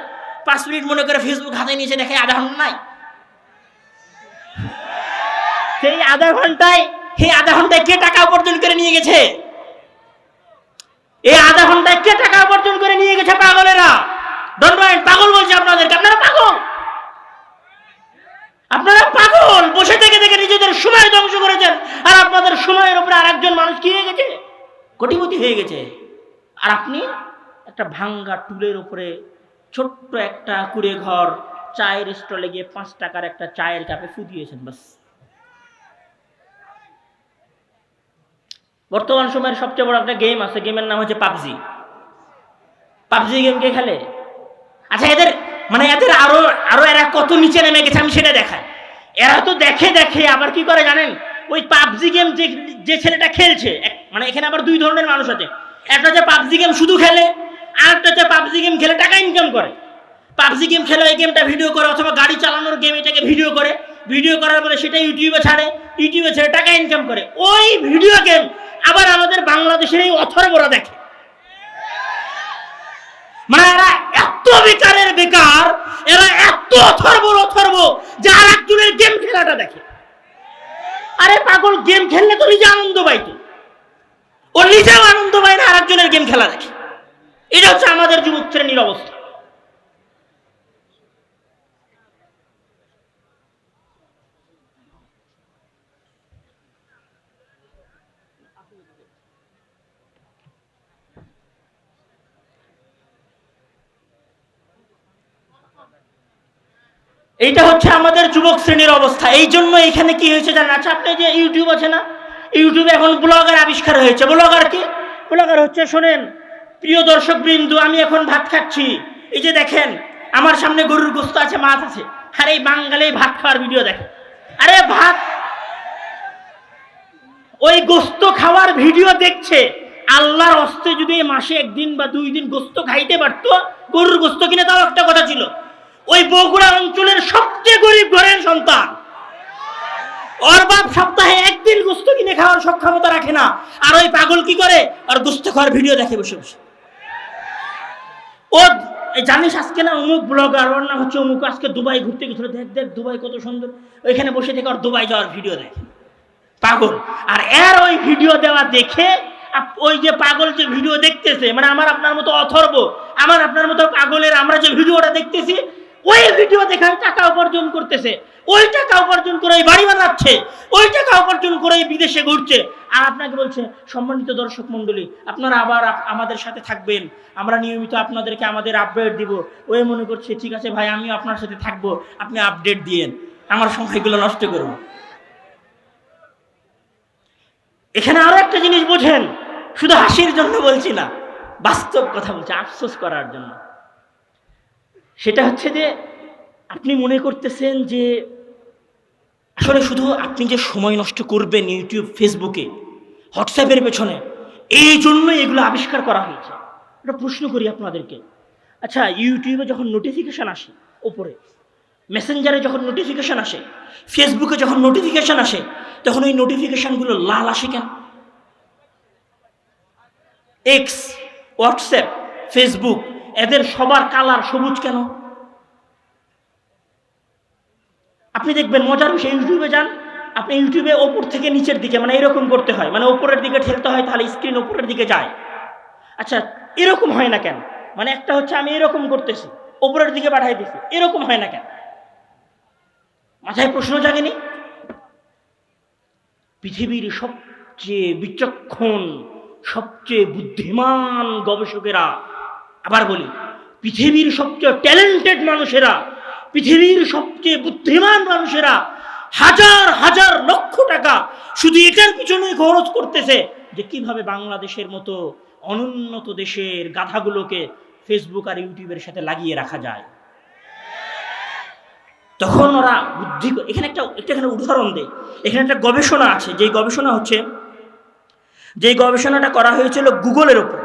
5 মিনিট মনে করে ফেসবুক হাতে নিয়েছে, দেখে আধা ঘন্টা নাই। সেই আধা ঘন্টায় কে টাকা উপার্জন করে নিয়ে গেছে? এই আধা ঘন্টায় কে টাকা উপার্জন করে নিয়ে গেছে? পাগলেরা। ডোন্ট মাইন্ড, পাগল বলছে আপনাদেরকে। আপনারা পাগল, আপনারা পাগল। বসে থেকে থেকে নিজেদের সময় ধ্বংস করেছেন, আর আপনাদের সময়ের উপরে আরেকজন মানুষ কি হয়ে গেছে? কোটিপতি হয়ে গেছে। আর আপনি একটা ভাঙ্গা টুলের উপরে ছোট্ট একটা কুড়ে ঘর, চায়ের স্টলে গিয়ে 5 টাকার একটা চায়ের কাপে ফু দিয়েছেন, বাস। বর্তমান সময়ের সবচেয়ে বড় একটা গেম আছে, গেমের নাম হচ্ছে পাবজি। পাবজি গেম কে খেলে? আচ্ছা, এদের আরো এরা কত নিচে নেমে গেছে আমি সেটা দেখাই। এরা তো দেখে দেখে আবার কি করে জানেন? ওই পাবজি গেম যে ছেলেটা খেলছে, মানে এখানে আবার 2 ধরনের মানুষ আছে। একটা হচ্ছে পাবজি গেম শুধু খেলে, আর একটা হচ্ছে পাবজি গেম খেলে টাকা ইনকাম করে। পাবজি গেম খেলে এই গেমটা ভিডিও করে, অথবা গাড়ি চালানোর গেম এটাকে ভিডিও করে, ভিডিও করার পরে সেটা ইউটিউবে ছাড়ে, ইউটিউবে ছেড়ে টাকা ইনকাম করে। ওই ভিডিও গেম আবার আমাদের বাংলাদেশের এই অথর্বরা দেখে। মানে এরা এত বেকারের বেকার, এরা এত অথর্ব যে আর একজনের গেম খেলাটা দেখে। আরে পাগল, গেম খেললে তো নিজে আনন্দ পাইতো, ও নিজেও আনন্দ পায় না, আর একজনের গেম খেলা দেখে। এটা হচ্ছে আমাদের যুবক শ্রেণীর অবস্থা। এইটা হচ্ছে আমাদের যুবক শ্রেণীর অবস্থা। এই জন্য এখানে কি হয়েছে জানেন? আচ্ছা, আপনি যে ইউটিউব আছে না, ইউটিউবে এখন ব্লগার আবিষ্কার হয়েছে। ব্লগার কি? ব্লগার হচ্ছে, শোনেন প্রিয় দর্শক বৃন্দ, আমি এখন ভাত খাচ্ছি, এই যে দেখেন আমার সামনে গরুর গোস্ত আছে, মাছ আছে, আর এই বাঙালি ভাত খাওয়ার ভিডিও দেখে। আরে ভাত, ওই গোস্ত খাওয়ার ভিডিও দেখছে। আল্লাহর হস্তে যদি মাসে 1 দিন বা 2 দিন গোস্ত খাইতে পারতো, গরুর গোস্ত কিনে, তাও একটা কথা ছিল। ওই বগুড়া অঞ্চলের সবচেয়ে গরিব ঘরের সন্তান, ওর বাপ সপ্তাহে 1 দিন গোস্ত কিনে খাওয়ার সক্ষমতা রাখে না। আর ওই পাগল কি করে? আর গোস্ত খাওয়ার ভিডিও দেখে বসে বসে। ও জানিস আজকে না অমুক ব্লগার, ওর নাম হচ্ছে অমুক, আজকে দুবাই ঘুরতে গেছিল, দেখ দেখ দুবাই কত সুন্দর। ওইখানে বসে থেকে আর দুবাই যাওয়ার ভিডিও দেখে পাগল। আর এর ওই ভিডিও দেওয়া দেখে ওই যে পাগল যে ভিডিও দেখতেছে, মানে আমার আপনার মতো অথর্ব, আমার আপনার মতো পাগলের আমরা যে ভিডিওটা দেখতেছি, ওই ভিডিও দেখার টাকা উপার্জন করতেছে। ওই টাকা উপার্জন করে বাড়ি বানাচ্ছে, ওই টাকা উপার্জন করে বিদেশে ঘুরছে। আর আপনাকে বলছে, সম্মানিত দর্শক মন্ডলী, আপনারা আবার আমাদের সাথে থাকবেন, আমরা নিয়মিত আপনাদেরকে আমাদের আপডেট দিব। ওই মনে করছে, ঠিক আছে ভাই, আমিও আপনার সাথে থাকবো, আপনি আপডেট দিয়েন, আমার সময়গুলো নষ্ট করব। এখানে আরো একটা জিনিস বোঝেন, শুধু হাসির জন্য বলছি না, বাস্তব কথা বলছি, আফসোস করার জন্য। সেটা হচ্ছে যে আপনি মনে করতেছেন যে আসলে শুধু আপনি যে সময় নষ্ট করবেন ইউটিউব, ফেসবুকে, হোয়াটসঅ্যাপের পেছনে, এই জন্য এগুলো আবিষ্কার করা হয়েছে। একটা প্রশ্ন করি আপনাদেরকে, আচ্ছা, ইউটিউবে যখন নোটিফিকেশন আসে ওপরে, মেসেঞ্জারে যখন নোটিফিকেশন আসে, ফেসবুকে যখন নোটিফিকেশন আসে, তখন ওই নোটিফিকেশনগুলো লাল আসে কেন? এক্স, হোয়াটসঅ্যাপ, ফেসবুক, এদের সবার কালার সবুজ কেন? আপনি দেখবেন মজার বিষয়, ইউটিউবে যান, আপনি ইউটিউবে ওপর থেকে নিচের দিকে মানে এরকম করতে হয়, মানে ওপরের দিকে ঠেলতে হয়, তাহলে স্ক্রিন ওপরের দিকে যায়। আচ্ছা, এরকম হয় না কেন? মানে একটা হচ্ছে আমি এরকম করতেছি, ওপরের দিকে পাঠাই দিছি, এরকম হয় না কেন? মাথায় প্রশ্ন জাগেনি? পৃথিবীর সবচেয়ে বিচক্ষণ, সবচেয়ে বুদ্ধিমান গবেষকেরা, আবার বলি পৃথিবীর সবচেয়ে ট্যালেন্টেড মানুষেরা, পৃথিবীর সবচেয়ে বুদ্ধিমান মানুষেরা হাজার হাজার লক্ষ টাকা শুধু এটার পিছনে খরচ করতেছে যে কিভাবে বাংলাদেশের মতো অনুন্নত দেশের গাধাগুলোকে ফেসবুক আর ইউটিউবের সাথে লাগিয়ে রাখা যায়। তখন ওরা বুদ্ধি, এখানে একটা উদাহরণ দেয়। এখানে একটা গবেষণা আছে, যেই গবেষণা হচ্ছে, যেই গবেষণাটা করা হয়েছিল গুগলের উপর।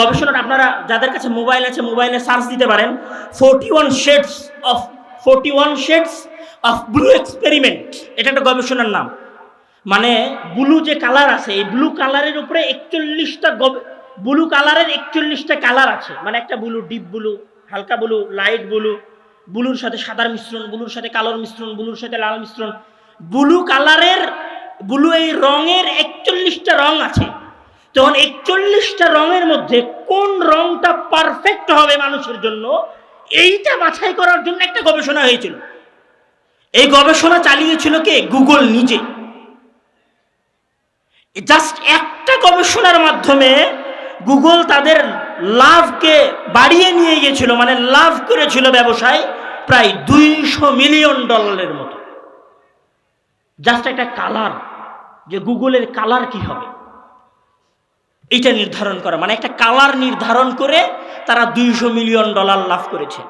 গবেষণাটা আপনারা যাদের কাছে মোবাইল আছে, মোবাইলে সার্চ দিতে পারেন 41 shades of blue experiment। এটা একটা গবেষণার নাম। মানে ব্লু যে কালার আছে, এই ব্লু কালারের উপরে 41টা ব্লু কালারের 41টা কালার আছে। মানে একটা ব্লু, ডিপ ব্লু, হালকা ব্লু, লাইট ব্লু, ব্লুর সাথে সাদার মিশ্রণ, ব্লুর সাথে কালোর মিশ্রণ, ব্লুর সাথে লাল মিশ্রণ, ব্লু কালারের, ব্লু এই রঙের 41টা রং আছে। তখন 41টা রঙের মধ্যে কোন রংটা পারফেক্ট হবে মানুষের জন্য, এইটা বাছাই করার জন্য একটা গবেষণা হয়েছিল। এই গবেষণা চালিয়েছিল কে? গুগল নিজে। জাস্ট একটা গবেষণার মাধ্যমে গুগল তাদের লাভকে বাড়িয়ে নিয়ে গিয়েছিল, মানে লাভ করেছিল ব্যবসায় প্রায় $200 মিলিয়ন মতো। জাস্ট একটা কালার, যে গুগলের কালার কি হবে এইটা নির্ধারণ করা, মানে একটা কালার নির্ধারণ করে তারা $200 মিলিয়ন লাভ করেছে।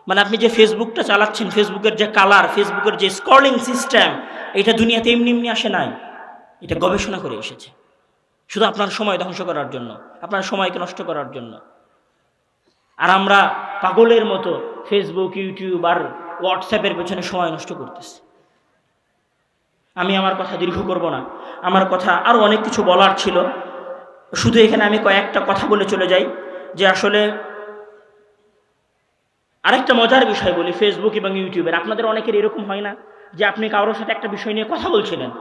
মানে আপনি যে ফেসবুকটা চালাচ্ছেন, ফেসবুকের যে কালার, ফেসবুকের যে স্ক্রলিং সিস্টেম, এটা দুনিয়াতে এমনি এমনি আসে নাই, এটা গবেষণা করে এসেছে শুধু আপনার সময় ধ্বংস করার জন্য, আপনার সময়কে নষ্ট করার জন্য। আর আমরা পাগলের মতো ফেসবুক, ইউটিউব আর হোয়াটসঅ্যাপের পেছনে সময় নষ্ট করতেছি। আমি আমার কথা দীর্ঘ করব না, আমার কথা আরও অনেক কিছু বলার ছিল, শুধু এখানে আমি কয়েকটা কথা বলে চলে যাই। যে আসলে আরেকটা মজার বিষয় বলি, ফেসবুক এবং ইউটিউবের, আপনাদের অনেকের এরকম হয় না যে আপনি কারোর সাথে একটা বিষয় নিয়ে কথা বলছিলেন,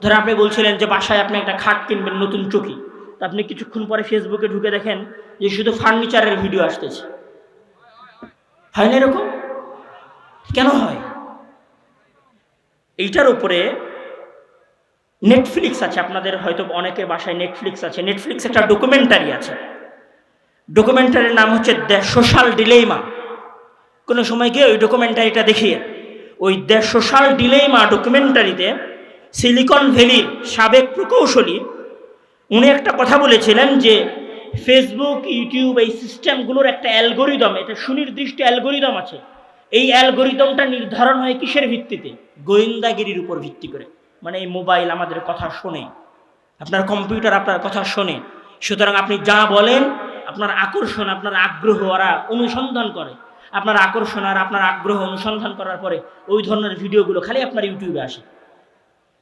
ধরে আপনি বলছিলেন যে বাসায় আপনি একটা খাট কিনবেন, নতুন চৌকি, তো আপনি কিছুক্ষণ পরে ফেসবুকে ঢুকে দেখেন যে শুধু ফার্নিচারের ভিডিও আসতেছে। হয় না এরকম? কেন হয়? এইটার উপরে নেটফ্লিক্স আছে, আপনাদের হয়তো অনেকের বাসায় নেটফ্লিক্স আছে। নেটফ্লিক্স একটা ডকুমেন্টারি আছে, ডকুমেন্টারির নাম হচ্ছে দ্য সোশ্যাল ডিলেমা। কোনো সময় গিয়ে ওই ডকুমেন্টারিটা দেখিয়ে, ওই দ্য সোশ্যাল ডিলেমা ডকুমেন্টারিতে সিলিকন ভ্যালির সাবেক প্রকৌশলী উনি একটা কথা বলেছিলেন যে ফেসবুক, ইউটিউব এই সিস্টেমগুলোর একটা অ্যালগোরিদম, এটা সুনির্দিষ্ট অ্যালগোরিদম আছে। এই অ্যালগোরিদমটা নির্ধারণ হয় কিসের ভিত্তিতে? গোয়েন্দাগিরির উপর ভিত্তি করে। মানে এই মোবাইল আমাদের কথা শোনে, আপনার কম্পিউটার আপনার কথা শোনে, সুতরাং আপনি যা বলেন, আপনার আকর্ষণ, আপনার আগ্রহ ওরা অনুসন্ধান করে। আপনার আকর্ষণ আর আপনার আগ্রহ অনুসন্ধান করার পরে ওই ধরনের ভিডিওগুলো খালি আপনার ইউটিউবে আসে।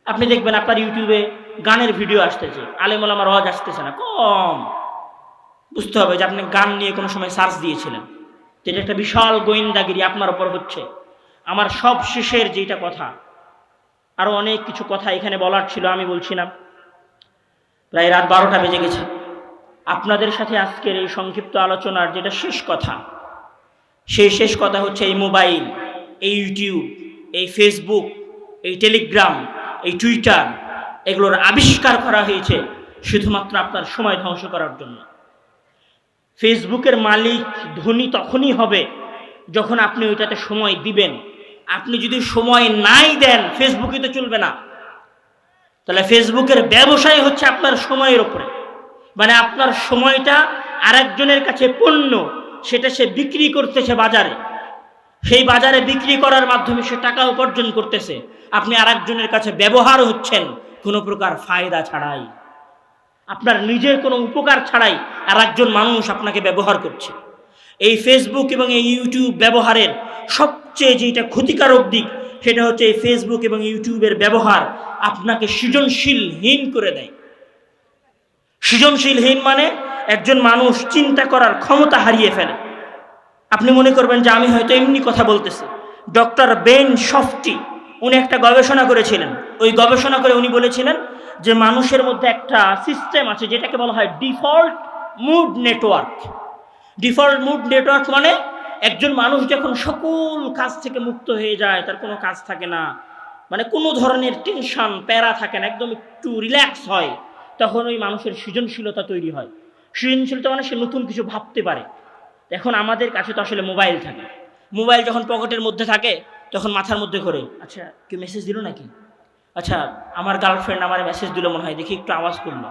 আপনি দেখবেন আপনার ইউটিউবে গানের ভিডিও আসতেছে, আলেম ওলামার ওয়াজ আসতেছে না, কম। বুঝতে হবে যে আপনি গান নিয়ে কোনো সময় সার্চ দিয়েছিলেন। এটা একটা বিশাল গোয়েন্দাগিরি আপনার ওপর হচ্ছে। আমার সব শেষের যেটা কথা, আরও অনেক কিছু কথা এখানে বলার ছিল, আমি বলছি না, প্রায় রাত 12টা বেজে গেছে। আপনাদের সাথে আজকের এই সংক্ষিপ্ত আলোচনার যেটা শেষ কথা, সেই শেষ কথা হচ্ছে এই মোবাইল, এই ইউটিউব, এই ফেসবুক, এই টেলিগ্রাম, এই টুইটার, এগুলোর আবিষ্কার করা হয়েছে শুধুমাত্র আপনার সময় ধ্বংস করার জন্য। ফেসবুকের মালিক ধনী তখনই হবে যখন আপনি ওইটাতে সময় দিবেন। আপনি যদি সময় নাই দেন, ফেসবুকে তো চলবে না। তাহলে ফেসবুকের ব্যবসায় হচ্ছে আপনার সময়ের উপরে, মানে আপনার সময়টা আরেকজনের কাছে পণ্য, সেটা সে বিক্রি করতেছে বাজারে, সেই বাজারে বিক্রি করার মাধ্যমে সে টাকা উপার্জন করতেছে। আপনি আরেকজনের কাছে ব্যবহার হচ্ছেন কোনো প্রকার ফায়দা ছাড়াই, আপনার নিজের কোনো উপকার ছাড়াই আরেকজন মানুষ আপনাকে ব্যবহার করছে। এই ফেসবুক এবং এই ইউটিউব ব্যবহারের সবচেয়ে যেটা ক্ষতিকারক দিক সেটা হচ্ছে এই ফেসবুক এবং ইউটিউবের ব্যবহার আপনাকে সৃজনশীলহীন করে দেয়। সৃজনশীলহীন মানে একজন মানুষ চিন্তা করার ক্ষমতা হারিয়ে ফেলে। আপনি মনে করবেন যে আমি হয়তো এমনি কথা বলতেছি। ডক্টর বেন শফটি উনি একটা গবেষণা করেছিলেন। ওই গবেষণা করে উনি বলেছিলেন যে মানুষের মধ্যে একটা সিস্টেম আছে যেটাকে বলা হয় default mode network. Default mode network মানে একজন মানুষ যখন সকল কাজ থেকে মুক্ত হয়ে যায়, তার কোনো কাজ থাকে না, মানে কোনো ধরনের টেনশন প্যারা থাকে না, একদম একটু রিল্যাক্স হয়, তখন ওই মানুষের সৃজনশীলতা তৈরি হয়। সৃজনশীলতা মানে সে নতুন কিছু ভাবতে পারে। এখন আমাদের কাছে তো আসলে মোবাইল থাকে। মোবাইল যখন পকেটের মধ্যে থাকে তখন মাথার মধ্যে করে, আচ্ছা কেউ মেসেজ দিল নাকি, আচ্ছা আমার গার্লফ্রেন্ড আমার মেসেজ দিল মনে হয়, দেখি একটু আওয়াজ করলো,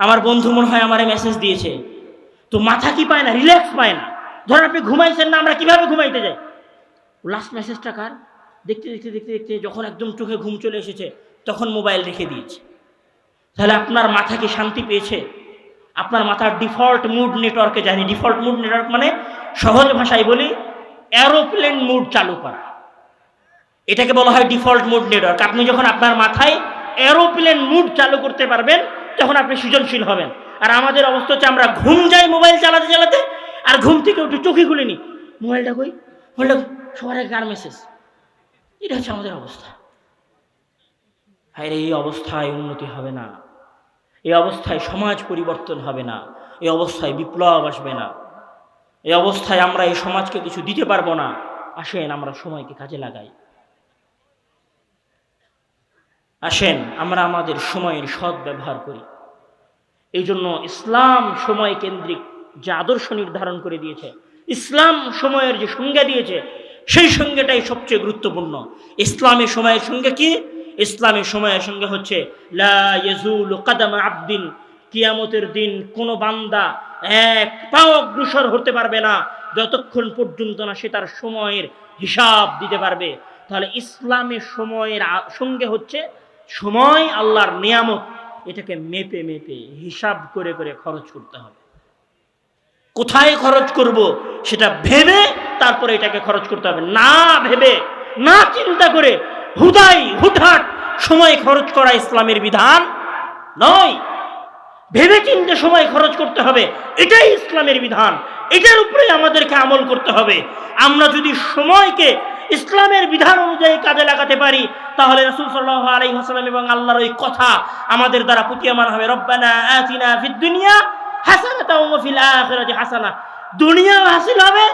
আমার বন্ধু মনে হয় আমারে মেসেজ দিয়েছে। তো মাথা কি পায় না, রিল্যাক্স পায় না। ধরেন আপনি ঘুমাইছেন না, আমরা কিভাবে ঘুমাইতে যাই, লাস্ট মেসেজটা কার, দেখতে দেখতে দেখতে দেখতে যখন একদম চোখে ঘুম চলে এসেছে তখন মোবাইল রেখে দিয়েছে। তাহলে আপনার মাথা কি শান্তি পেয়েছে? আপনার মাথার ডিফল্ট মুড নেটওয়ার্কে যায়নি। ডিফল্ট মুড নেটওয়ার্ক মানে সহজ ভাষায় বলি এরোপ্লেন মুড চালু করা, এটাকে বলা হয় ডিফল্ট মুড নেটওয়ার্ক। আপনি যখন আপনার মাথায় এরোপ্লেন মুড চালু করতে পারবেন তখন আপনি সৃজনশীল হবেন। আর আমাদের অবস্থা হচ্ছে আমরা ঘুম যাই মোবাইল চালাতে চালাতে, আর ঘুম থেকে একটু চোখে খুলিনি, মোবাইলটা কই, মোবাইলটা সবার আগে কার মেসেজ, এটা হচ্ছে আমাদের অবস্থা। হ্যাঁ, এই অবস্থায় উন্নতি হবে না, এই অবস্থায় সমাজ পরিবর্তন হবে না, এই অবস্থায় বিপ্লব আসবে না, এই অবস্থায় আমরা এই সমাজকে কিছু দিতে পারবো না। আসেন আমরা সময়কে কাজে লাগাই। আসেন আমরা আমাদের সময়ের সৎ ব্যবহার করি। এই জন্য ইসলাম সময় কেন্দ্রিক যে আদর্শ নির্ধারণ করে দিয়েছে, ইসলাম সময়ের যে সংজ্ঞা দিয়েছে, সেই সংজ্ঞাটাই সবচেয়ে গুরুত্বপূর্ণ। ইসলামের সময়ের সংজ্ঞা কি? ইসলামের সময়ের সংজ্ঞা হচ্ছে লা ইয়াজুলু কাদামা আবদিন, কিয়ামতের দিন কোনো বান্দা এক পাও অগ্রসর হতে পারবে না যতক্ষণ পর্যন্ত না সে তার সময়ের হিসাব দিতে পারবে। তাহলে ইসলামের সময়ের সংজ্ঞা হচ্ছে সময় আল্লাহর নিয়ামত, এটাকে মেপে মেপে হিসাব করে করে খরচ করতে হবে। কোথায় খরচ করব সেটা ভেবে তারপরে এটাকে খরচ করতে হবে। না ভেবে না চিন্তা করে হুটহাট সময় খরচ করা ইসলামের বিধান নয়। ভেবে চিন্তে সময় খরচ করতে হবে, এটাই ইসলামের বিধান। এটার উপরে আমাদেরকে আমল করতে হবে। আমরা যদি সময়কে ইসলামের বিধান অনুযায়ী কাজে লাগাতে পারি তাহলে রাসূল সাল্লাল্লাহু আলাইহি ওয়াসাল্লাম এবং আল্লাহর ওই কথা আমাদের দ্বারা প্রতীয়মান হবে। রব্বানা আতিনা ফিদ দুনিয়া হাসানাতাও ওয়া ফিল আখিরাতি হাসানাহ। দুনিয়াও হাসিল হবে,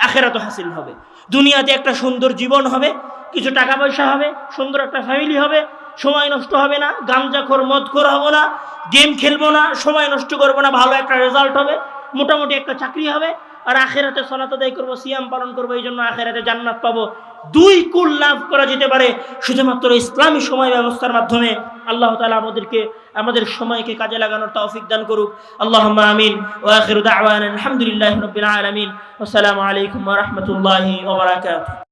আখিরাতও হাসিল হবে। দুনিয়াতে একটা সুন্দর জীবন হবে, কিছু টাকা পয়সা হবে, সুন্দর একটা ফ্যামিলি হবে, সময় নষ্ট হবে না, গাঞ্জাখোর মদখোর হব না, গেম খেলবো না, সময় নষ্ট করবো না, ভালো একটা রেজাল্ট হবে, মোটামুটি একটা চাকরি হবে। আর আখিরাতে সালাত আদায় করবো, সিয়াম পালন করবো, এই জন্য আখিরাতে জান্নাত পাবো। দুই কুল লাভ করা যেতে পারে শুধুমাত্র ইসলামী সময় ব্যবস্থার মাধ্যমে। আল্লাহ তাআলা আমাদের সময়কে কাজে লাগানোর তৌফিক দান করুক। আল্লাহুম্মা আমিন। ওয়া আখিরু দাওয়ানা আলহামদুলিল্লাহি রাব্বিল আলামিন। আসসালামু আলাইকুম ওয়া রাহমাতুল্লাহি ওয়া বারাকাতুহু।